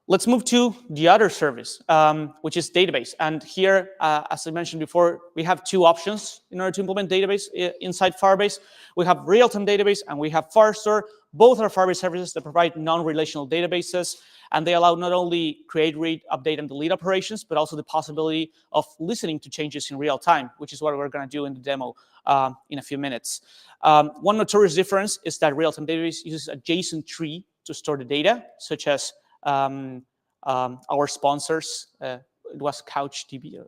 let's move to the other service, which is database. And here, as I mentioned before, we have two options in order to implement database inside Firebase. We have real-time database and we have Firestore. Both are Firebase services that provide non-relational databases, and they allow not only create, read, update, and delete operations, but also the possibility of listening to changes in real time, which is what we're going to do in the demo in a few minutes. One notorious difference is that real-time database uses a JSON tree to store the data, such as our sponsors. It was CouchDB.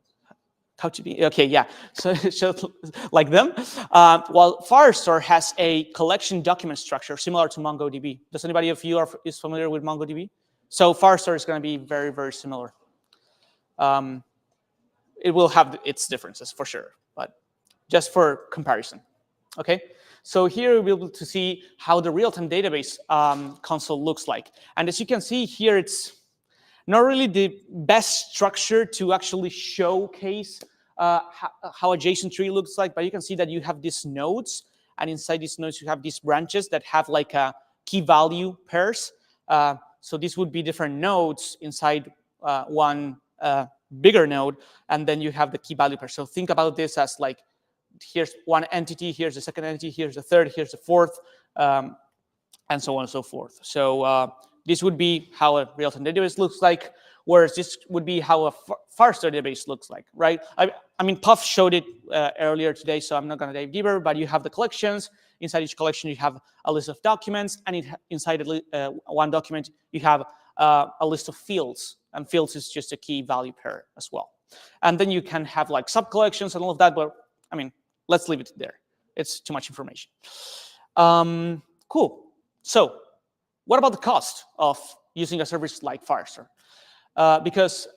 Okay, yeah, so like them. While Firestore has a collection document structure similar to MongoDB. Does anybody of you is familiar with MongoDB? So Firestore is going to be very, very similar. It will have its differences for sure, but just for comparison. Okay, so here we'll be able to see how the real-time database console looks like. And as you can see here, it's not really the best structure to actually showcase how a JSON tree looks like, but you can see that you have these nodes, and inside these nodes you have these branches that have like a key value pairs. So these would be different nodes inside one bigger node, and then you have the key value pair. So think about this as like, here's one entity, here's the second entity, here's the third, here's the fourth, and so on and so forth. So this would be how a real-time database looks like, whereas this would be how a Firestore database looks like, right? I mean, Puff showed it earlier today, so I'm not going to dive deeper, but you have the collections. Inside each collection, you have a list of documents, and inside one document, you have a list of fields, and fields is just a key value pair as well. And then you can have like sub-collections and all of that, but I mean, let's leave it there. It's too much information. Cool. So what about the cost of using a service like Firestore? Because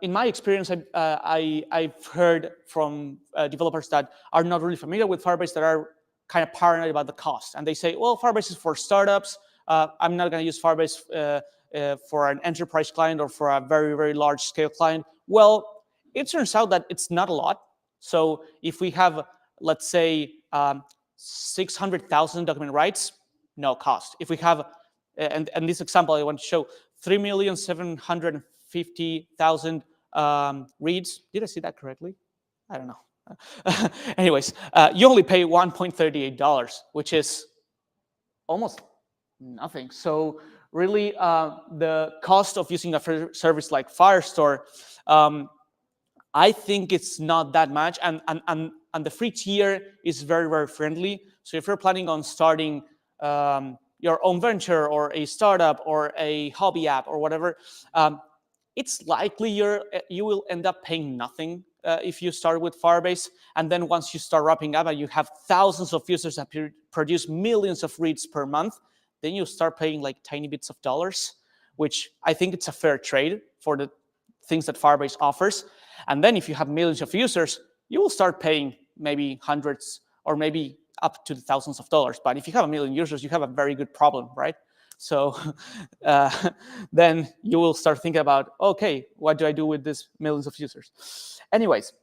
in my experience, I've heard from developers that are not really familiar with Firebase that are kind of paranoid about the cost. And they say, well, Firebase is for startups. I'm not going to use Firebase for an enterprise client or for a very, very large scale client. Well, it turns out that it's not a lot. So if we have, let's say, 600,000 document writes, no cost. If we have, and this example I want to show, 3,750,000 reads. Did I see that correctly? I don't know. Anyways, you only pay $1.38, which is almost nothing. So really, the cost of using a service like Firestore, I think it's not that much, and the free tier is very, very friendly. So if you're planning on starting your own venture or a startup or a hobby app or whatever, it's likely you will end up paying nothing if you start with Firebase. And then once you start wrapping up and you have thousands of users that produce millions of reads per month, then you start paying like tiny bits of dollars, which I think it's a fair trade for the things that Firebase offers. And then if you have millions of users, you will start paying maybe hundreds or maybe up to the thousands of dollars. But if you have 1 million users, you have a very good problem, right? So then you will start thinking about, okay, what do I do with these millions of users? Anyways,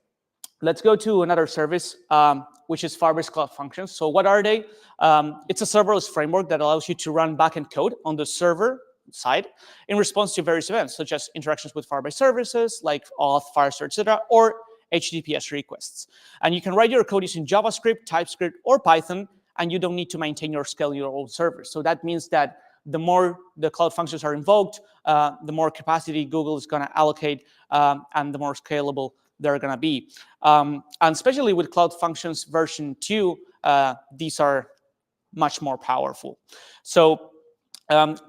let's go to another service, which is Firebase Cloud Functions. So what are they? It's a serverless framework that allows you to run backend code on the server side in response to various events, such as interactions with Firebase services like auth, Firestore, etc., or HTTPS requests. And you can write your code using JavaScript, TypeScript, or Python, and you don't need to maintain or scale your own servers. So that means that the more the Cloud Functions are invoked, the more capacity Google is going to allocate, and the more scalable they're going to be. And especially with Cloud Functions version 2, these are much more powerful. So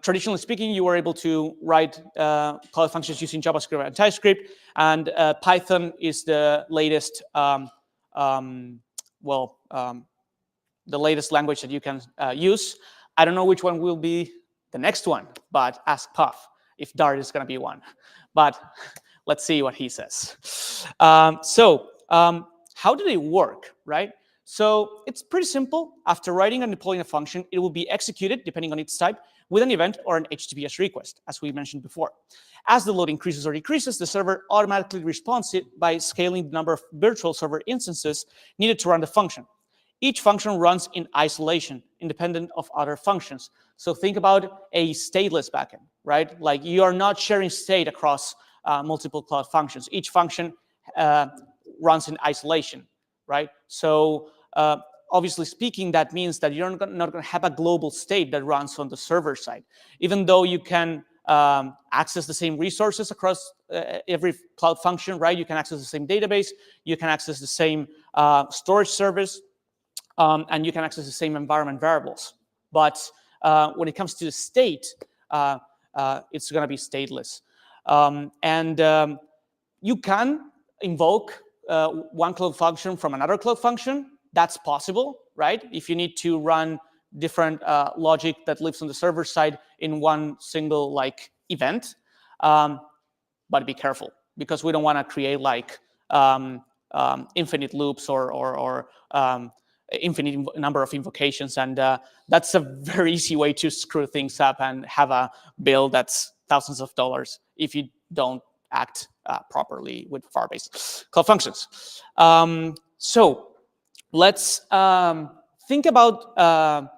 traditionally speaking, you were able to write Cloud Functions using JavaScript and TypeScript, and Python is the latest, the latest language that you can use. I don't know which one will be the next one, but ask Puff if Dart is going to be one. But let's see what he says. How do they work, right? So it's pretty simple. After writing and deploying a function, it will be executed, depending on its type, with an event or an HTTPS request, as we mentioned before. As the load increases or decreases, the server automatically responds it by scaling the number of virtual server instances needed to run the function. Each function runs in isolation, independent of other functions. So think about a stateless backend, right? Like you are not sharing state across multiple Cloud Functions. Each function runs in isolation, right? So obviously speaking, that means that you're not going to have a global state that runs on the server side. Even though you can access the same resources across every Cloud Function, right? You can access the same database, you can access the same storage service, and you can access the same environment variables. But when it comes to the state, it's going to be stateless. You can invoke one Cloud Function from another Cloud Function. That's possible, right? If you need to run different logic that lives on the server side in one single event. But be careful, because we don't want to create infinite loops or infinite number of invocations, and that's a very easy way to screw things up and have a bill that's thousands of dollars if you don't act properly with Firebase Cloud Functions. So let's think about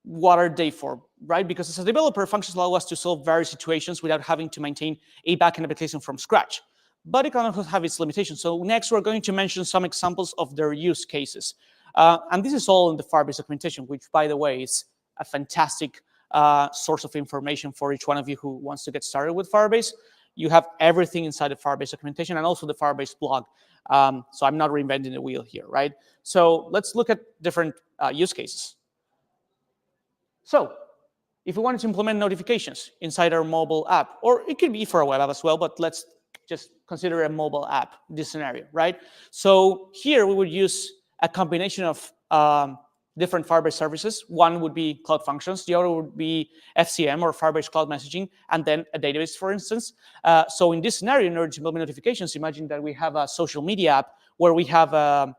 what are they for, right? Because as a developer, functions allow us to solve various situations without having to maintain a backend application from scratch. But it can also have its limitations. So next, we're going to mention some examples of their use cases. And this is all in the Firebase documentation, which, by the way, is a fantastic source of information for each one of you who wants to get started with Firebase. You have everything inside the Firebase documentation and also the Firebase blog. So I'm not reinventing the wheel here, right? So let's look at different use cases. So if we wanted to implement notifications inside our mobile app, or it could be for a web app as well, but let's just consider a mobile app, this scenario, right? So here we would use a combination of different Firebase services. One would be Cloud Functions, the other would be FCM or Firebase Cloud Messaging, and then a database, for instance. So in this scenario, in order to implement notifications, imagine that we have a social media app where we have a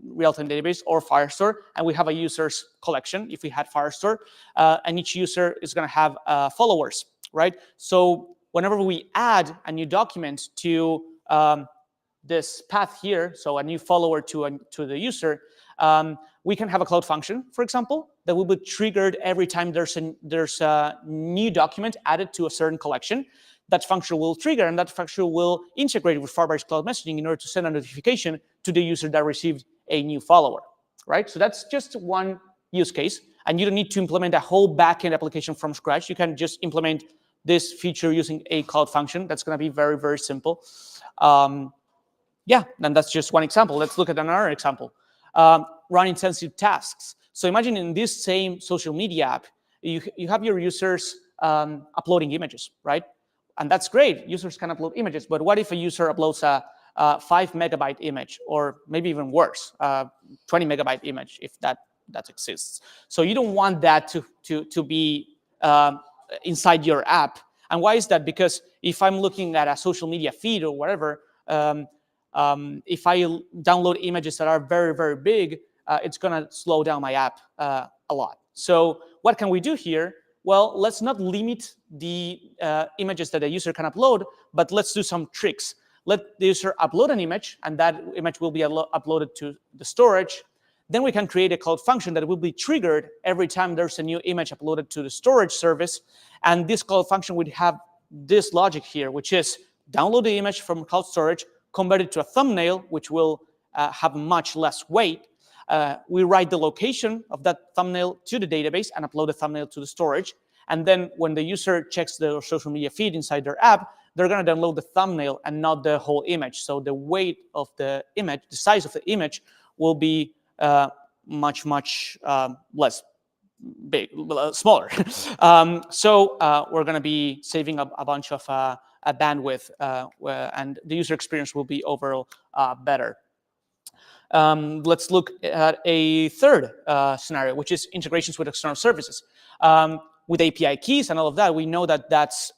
real-time database or Firestore, and we have a users collection if we had Firestore, and each user is going to have followers, right? So whenever we add a new document to this path here, so a new follower to the user, we can have a Cloud Function, for example, that will be triggered every time there's a new document added to a certain collection. That function will trigger, and that function will integrate with Firebase Cloud Messaging in order to send a notification to the user that received a new follower, right? So that's just one use case, and you don't need to implement a whole backend application from scratch. You can just implement this feature using a Cloud Function. That's going to be very, very simple. Yeah, and that's just one example. Let's look at another example. Run intensive tasks. So imagine in this same social media app, you have your users uploading images, right? And that's great. Users can upload images, but what if a user uploads a 5 megabyte image, or maybe even worse, 20 megabyte image, if that exists? So you don't want that to be inside your app. And why is that? Because if I'm looking at a social media feed or whatever, if I download images that are very, very big, it's going to slow down my app a lot. So what can we do here? Well, let's not limit the images that a user can upload, but let's do some tricks. Let the user upload an image, and that image will be uploaded to the storage. Then we can create a Cloud Function that will be triggered every time there's a new image uploaded to the storage service. And this Cloud Function would have this logic here, which is download the image from cloud storage, convert it to a thumbnail, which will have much less weight. We write the location of that thumbnail to the database and upload the thumbnail to the storage. And then when the user checks the social media feed inside their app, they're going to download the thumbnail and not the whole image. So the weight of the image, the size of the image will be much less big, smaller. So we're going to be saving a bunch of bandwidth, and the user experience will be overall better. Let's look at a third scenario, which is integrations with external services. With API keys and all of that, we know that that's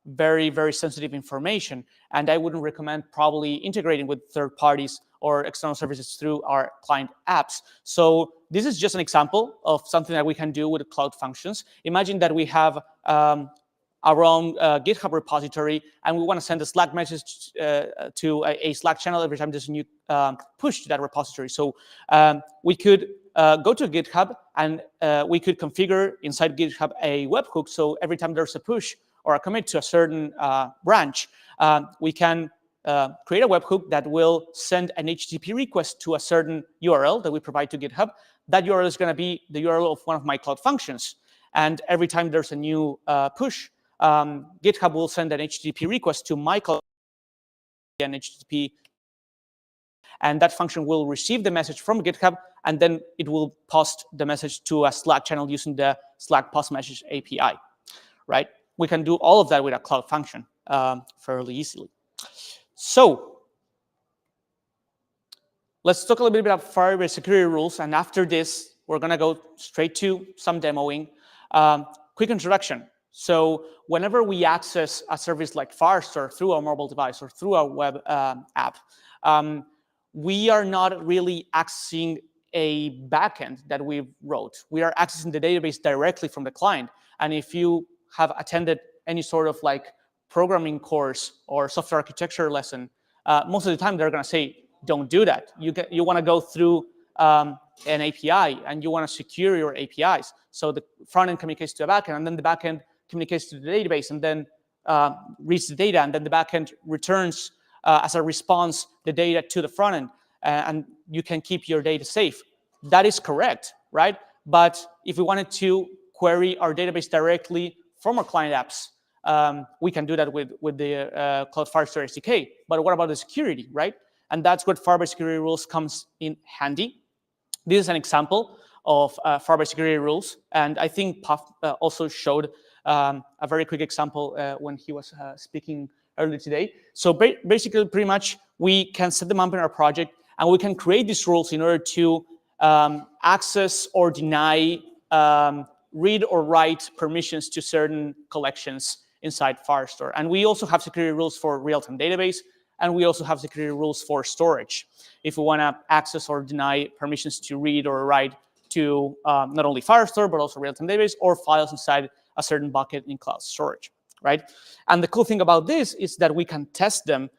very, very sensitive information, and I wouldn't recommend probably integrating with third parties or external services through our client apps. So this is just an example of something that we can do with Cloud Functions. Imagine that we have our own GitHub repository, and we want to send a Slack message to a Slack channel every time there's a new push to that repository. So we could go to GitHub, and we could configure inside GitHub a webhook. So every time there's a push or a commit to a certain branch, we can create a webhook that will send an HTTP request to a certain URL that we provide to GitHub. That URL is going to be the URL of one of my Cloud Functions. And every time there's a new push, GitHub will send an HTTP request to my Cloud and HTTP, and that function will receive the message from GitHub, and then it will post the message to a Slack channel using the Slack post message API, right? We can do all of that with a Cloud Function fairly easily. So let's talk a little bit about Firebase security rules, and after this, we're going to go straight to some demoing. Quick introduction. So whenever we access a service like Firestore through a mobile device or through a web app, we are not really accessing a backend that we wrote. We are accessing the database directly from the client. And if you have attended any sort of like programming course or software architecture lesson, most of the time they're going to say, don't do that. You want to go through an API, and you want to secure your APIs. So the front end communicates to the backend, and then the backend communicates to the database, and then reads the data, and then the backend returns as a response the data to the front end, and you can keep your data safe. That is correct, right? But if we wanted to query our database directly from our client apps, we can do that with the Cloud Firestore SDK. But what about the security, right? And that's what Firebase security rules comes in handy. This is an example of Firebase security rules, and I think Puff also showed a very quick example when he was speaking earlier today. So basically, pretty much, we can set them up in our project, and we can create these rules in order to access or deny read or write permissions to certain collections inside Firestore. And we also have security rules for real-time database, and we also have security rules for storage, if we want to access or deny permissions to read or write to not only Firestore, but also real-time database or files inside a certain bucket in cloud storage, right? And the cool thing about this is that we can test them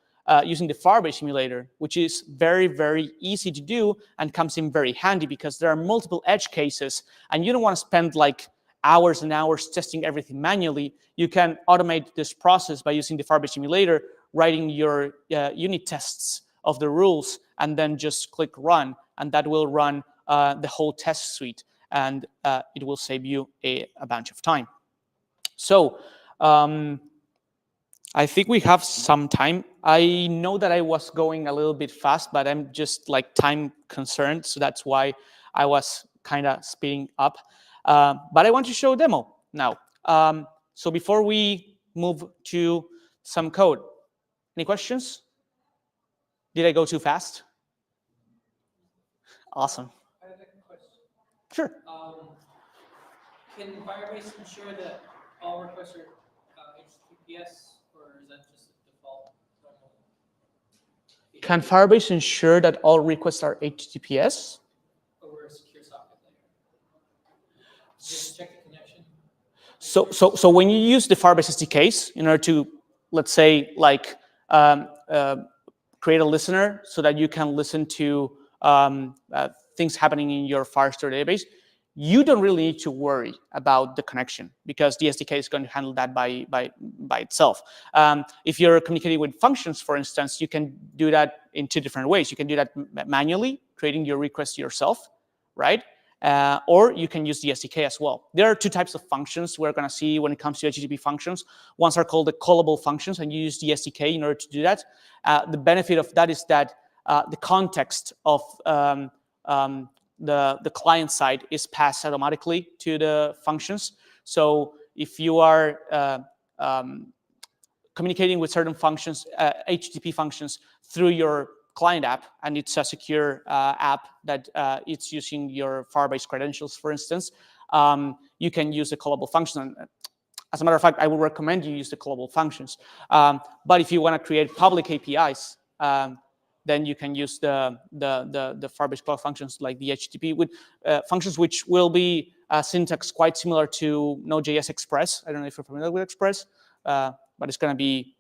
using the Firebase simulator, which is very, very easy to do and comes in very handy because there are multiple edge cases, and you don't want to spend like hours and hours testing everything manually. You can automate this process by using the Firebase simulator, writing your unit tests of the rules, and then just click run, and that will run the whole test suite, and it will save you a bunch of time. So I think we have some time. I know that I was going a little bit fast, but I'm just like time concerned, so that's why I was kind of speeding up. But I want to show a demo now. So before we move to some code, any questions? Did I go too fast? Awesome.
I have a question.
Sure.
Can Firebase ensure that all requests are HTTPS, or is that just a default?
Can Firebase ensure that all requests are HTTPS?
Over a secure socket layer? Just check the connection.
So when you use the Firebase SDKs in order to, let's say, like create a listener so that you can listen to things happening in your Firestore database, you don't really need to worry about the connection because the SDK is going to handle that by itself. If you're communicating with functions, for instance, you can do that in two different ways. You can do that manually, creating your request yourself, right? or you can use the SDK as well. There are two types of functions we're going to see when it comes to HTTP functions. Ones are called the callable functions, and you use the SDK in order to do that. The benefit of that is that the context of the client side is passed automatically to the functions. So if you are communicating with certain functions, HTTP functions, through your client app, and it's a secure app that it's using your Firebase credentials, for instance, you can use the callable function. As a matter of fact, I would recommend you use the callable functions. But if you want to create public APIs, then you can use the Firebase Cloud functions like the HTTP with functions which will be syntax quite similar to Node.js Express. I don't know if you're familiar with Express, but it's going to be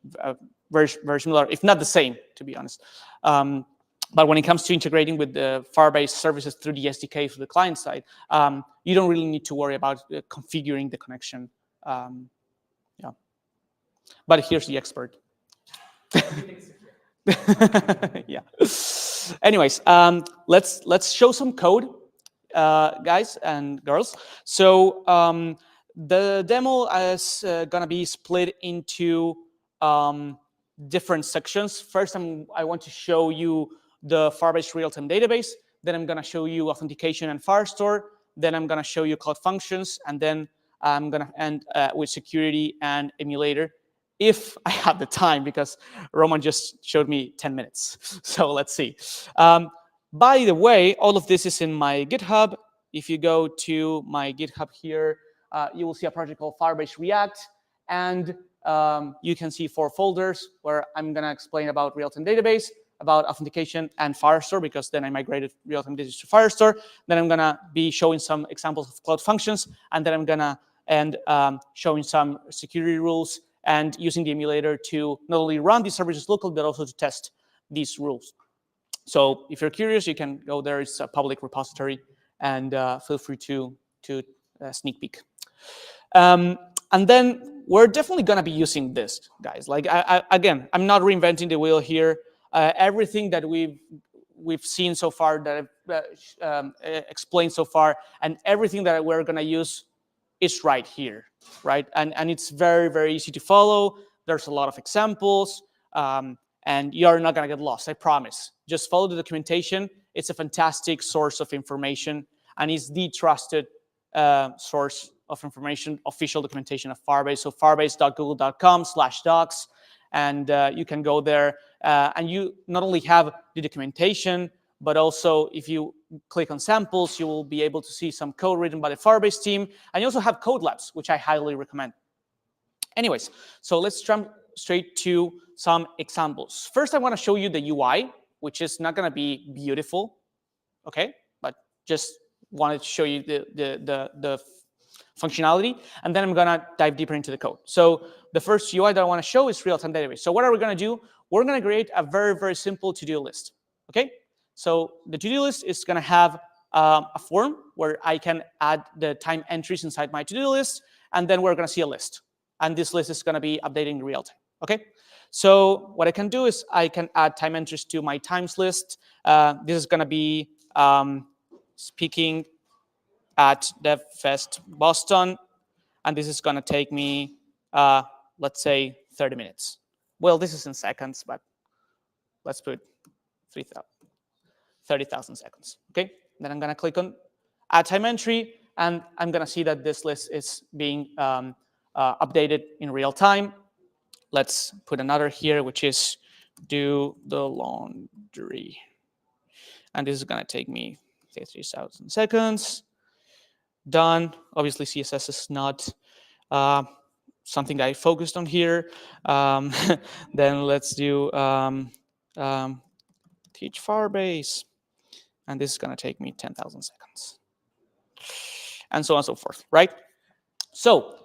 very, very similar, if not the same, to be honest. But when it comes to integrating with the Firebase services through the SDK for the client side, you don't really need to worry about configuring the connection. Yeah. But here's the expert. Yeah. Anyways, let's show some code, guys and girls. So the demo is gonna be split into different sections. First, I want to show you the Firebase real-time database. Then I'm gonna show you authentication and Firestore. Then I'm gonna show you cloud functions, and then I'm gonna end with security and emulator, if I have the time, because Roman just showed me 10 minutes. So let's see. By the way, all of this is in my GitHub. If you go to my GitHub here, you will see a project called Firebase React, and you can see 4 folders where I'm going to explain about real-time database, about authentication and Firestore, because then I migrated real-time database to Firestore. Then I'm going to be showing some examples of cloud functions, and then I'm going to end showing some security rules and using the emulator to not only run these services locally, but also to test these rules. So if you're curious, you can go there. It's a public repository, and feel free to sneak peek. And then we're definitely going to be using this, guys. Like, again, I'm not reinventing the wheel here. Everything that we've seen so far, that I've explained so far, and everything that we're going to use is right here, right? And it's very, very easy to follow. There's a lot of examples, and you're not going to get lost, I promise. Just follow the documentation. It's a fantastic source of information, and it's the trusted source of information, official documentation of Firebase. So firebase.google.com/docs, and you can go there, and you not only have the documentation, but also if you click on samples, you will be able to see some code written by the Firebase team, and you also have code labs, which I highly recommend. Anyways, so let's jump straight to some examples. First, I want to show you the UI, which is not going to be beautiful, okay? But just wanted to show you the functionality, and then I'm going to dive deeper into the code. So the first UI that I want to show is real-time database. So what are we going to do? We're going to create a very, very simple to-do list, okay? So the to-do list is going to have a form where I can add the time entries inside my to-do list, and then we're going to see a list. And this list is going to be updating in real time, okay? So what I can do is I can add time entries to my times list. This is going to be speaking at DevFest Boston, and this is going to take me, let's say, 30 minutes. Well, this is in seconds, but let's put 30,000 seconds, okay? Then I'm going to click on Add Time Entry, and I'm going to see that this list is being updated in real time. Let's put another here, which is do the laundry. And this is going to take me 3,000 seconds. Done. Obviously, CSS is not something that I focused on here. Then let's do teach Firebase. And this is going to take me 10,000 seconds. And so on and so forth, right? So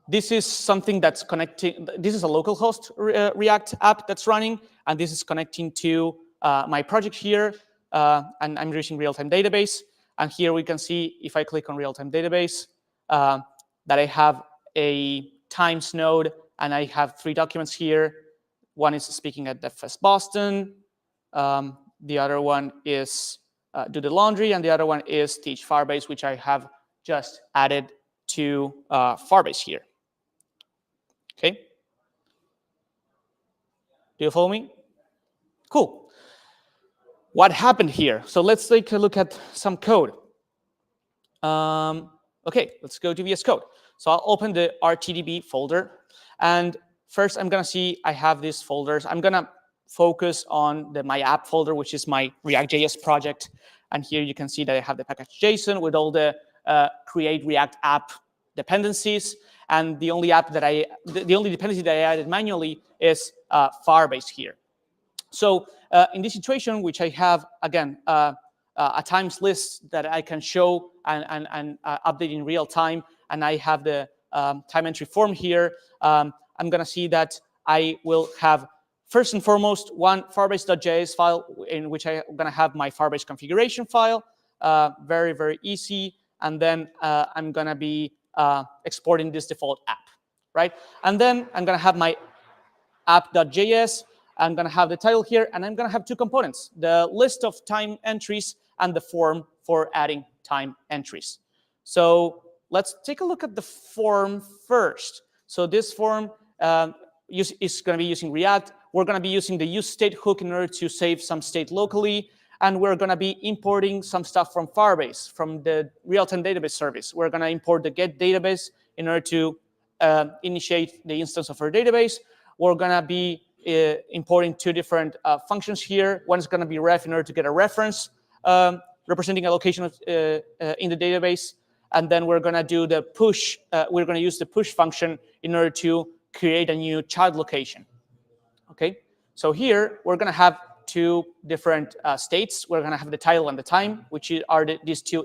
this is something that's connecting. This is a localhost React app that's running, and this is connecting to my project here, and I'm using real-time database. And here we can see, if I click on real-time database, that I have a times node, and I have 3 documents here. One is speaking at DevFest Boston. The other one is do the laundry, and the other one is teach Firebase, which I have just added to Firebase here. Okay. Do you follow me? Cool. What happened here? So let's take a look at some code. Okay, let's go to VS Code. So I'll open the RTDB folder, and first I'm gonna see I have these folders. I'm gonna focus on my app folder, which is my ReactJS project. And here you can see that I have the package.json with all the create React app dependencies. And the only the only dependency that I added manually is Firebase here. So in this situation, which I have, again, a times list that I can show and update in real time, and I have the time entry form here, I'm going to see that I will have, first and foremost, one Firebase.js file in which I'm going to have my Firebase configuration file, very, very easy. And then I'm going to be exporting this default app, right? And then I'm going to have my app.js. I'm going to have the title here, and I'm going to have two components, the list of time entries and the form for adding time entries. So let's take a look at the form first. So this form is going to be using React. We're going to be using the useState hook in order to save some state locally, and we're going to be importing some stuff from Firebase, from the real-time database service. We're going to import the get database in order to initiate the instance of our database. We're going to be importing two different functions here. One is going to be ref in order to get a reference representing a location in the database. And then we're going to do the push. We're going to use the push function in order to create a new child location. Okay, so here we're going to have two different states. We're going to have the title and the time, which are these two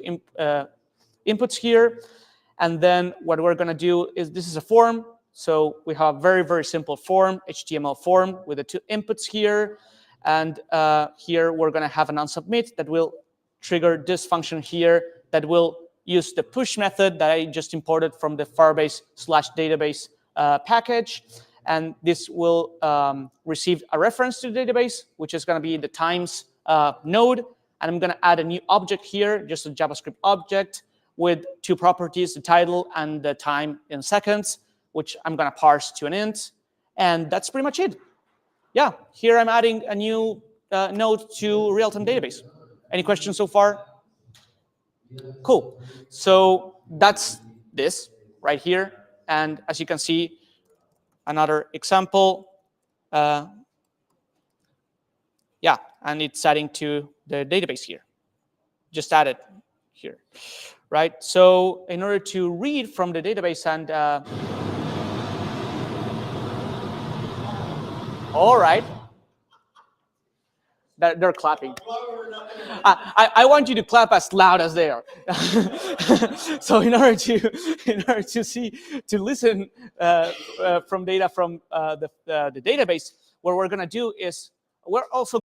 inputs here. And then what we're going to do is, this is a form. So we have a very, very simple form, HTML form with the two inputs here. And here we're going to have an onSubmit that will trigger this function here that will use the push method that I just imported from the Firebase/database package. And this will receive a reference to the database, which is going to be the times node. And I'm going to add a new object here, just a JavaScript object with two properties, the title and the time in seconds, which I'm going to parse to an int. And that's pretty much it. Yeah, here I'm adding a new node to real-time database. Any questions so far? Cool. So that's this right here. And as you can see, another example. Yeah, and it's adding to the database here. Just added here, right? So in order to read from the database and all right. They're clapping. I want you to clap as loud as they are. So in order to listen from data from the database, what we're going to do is we're also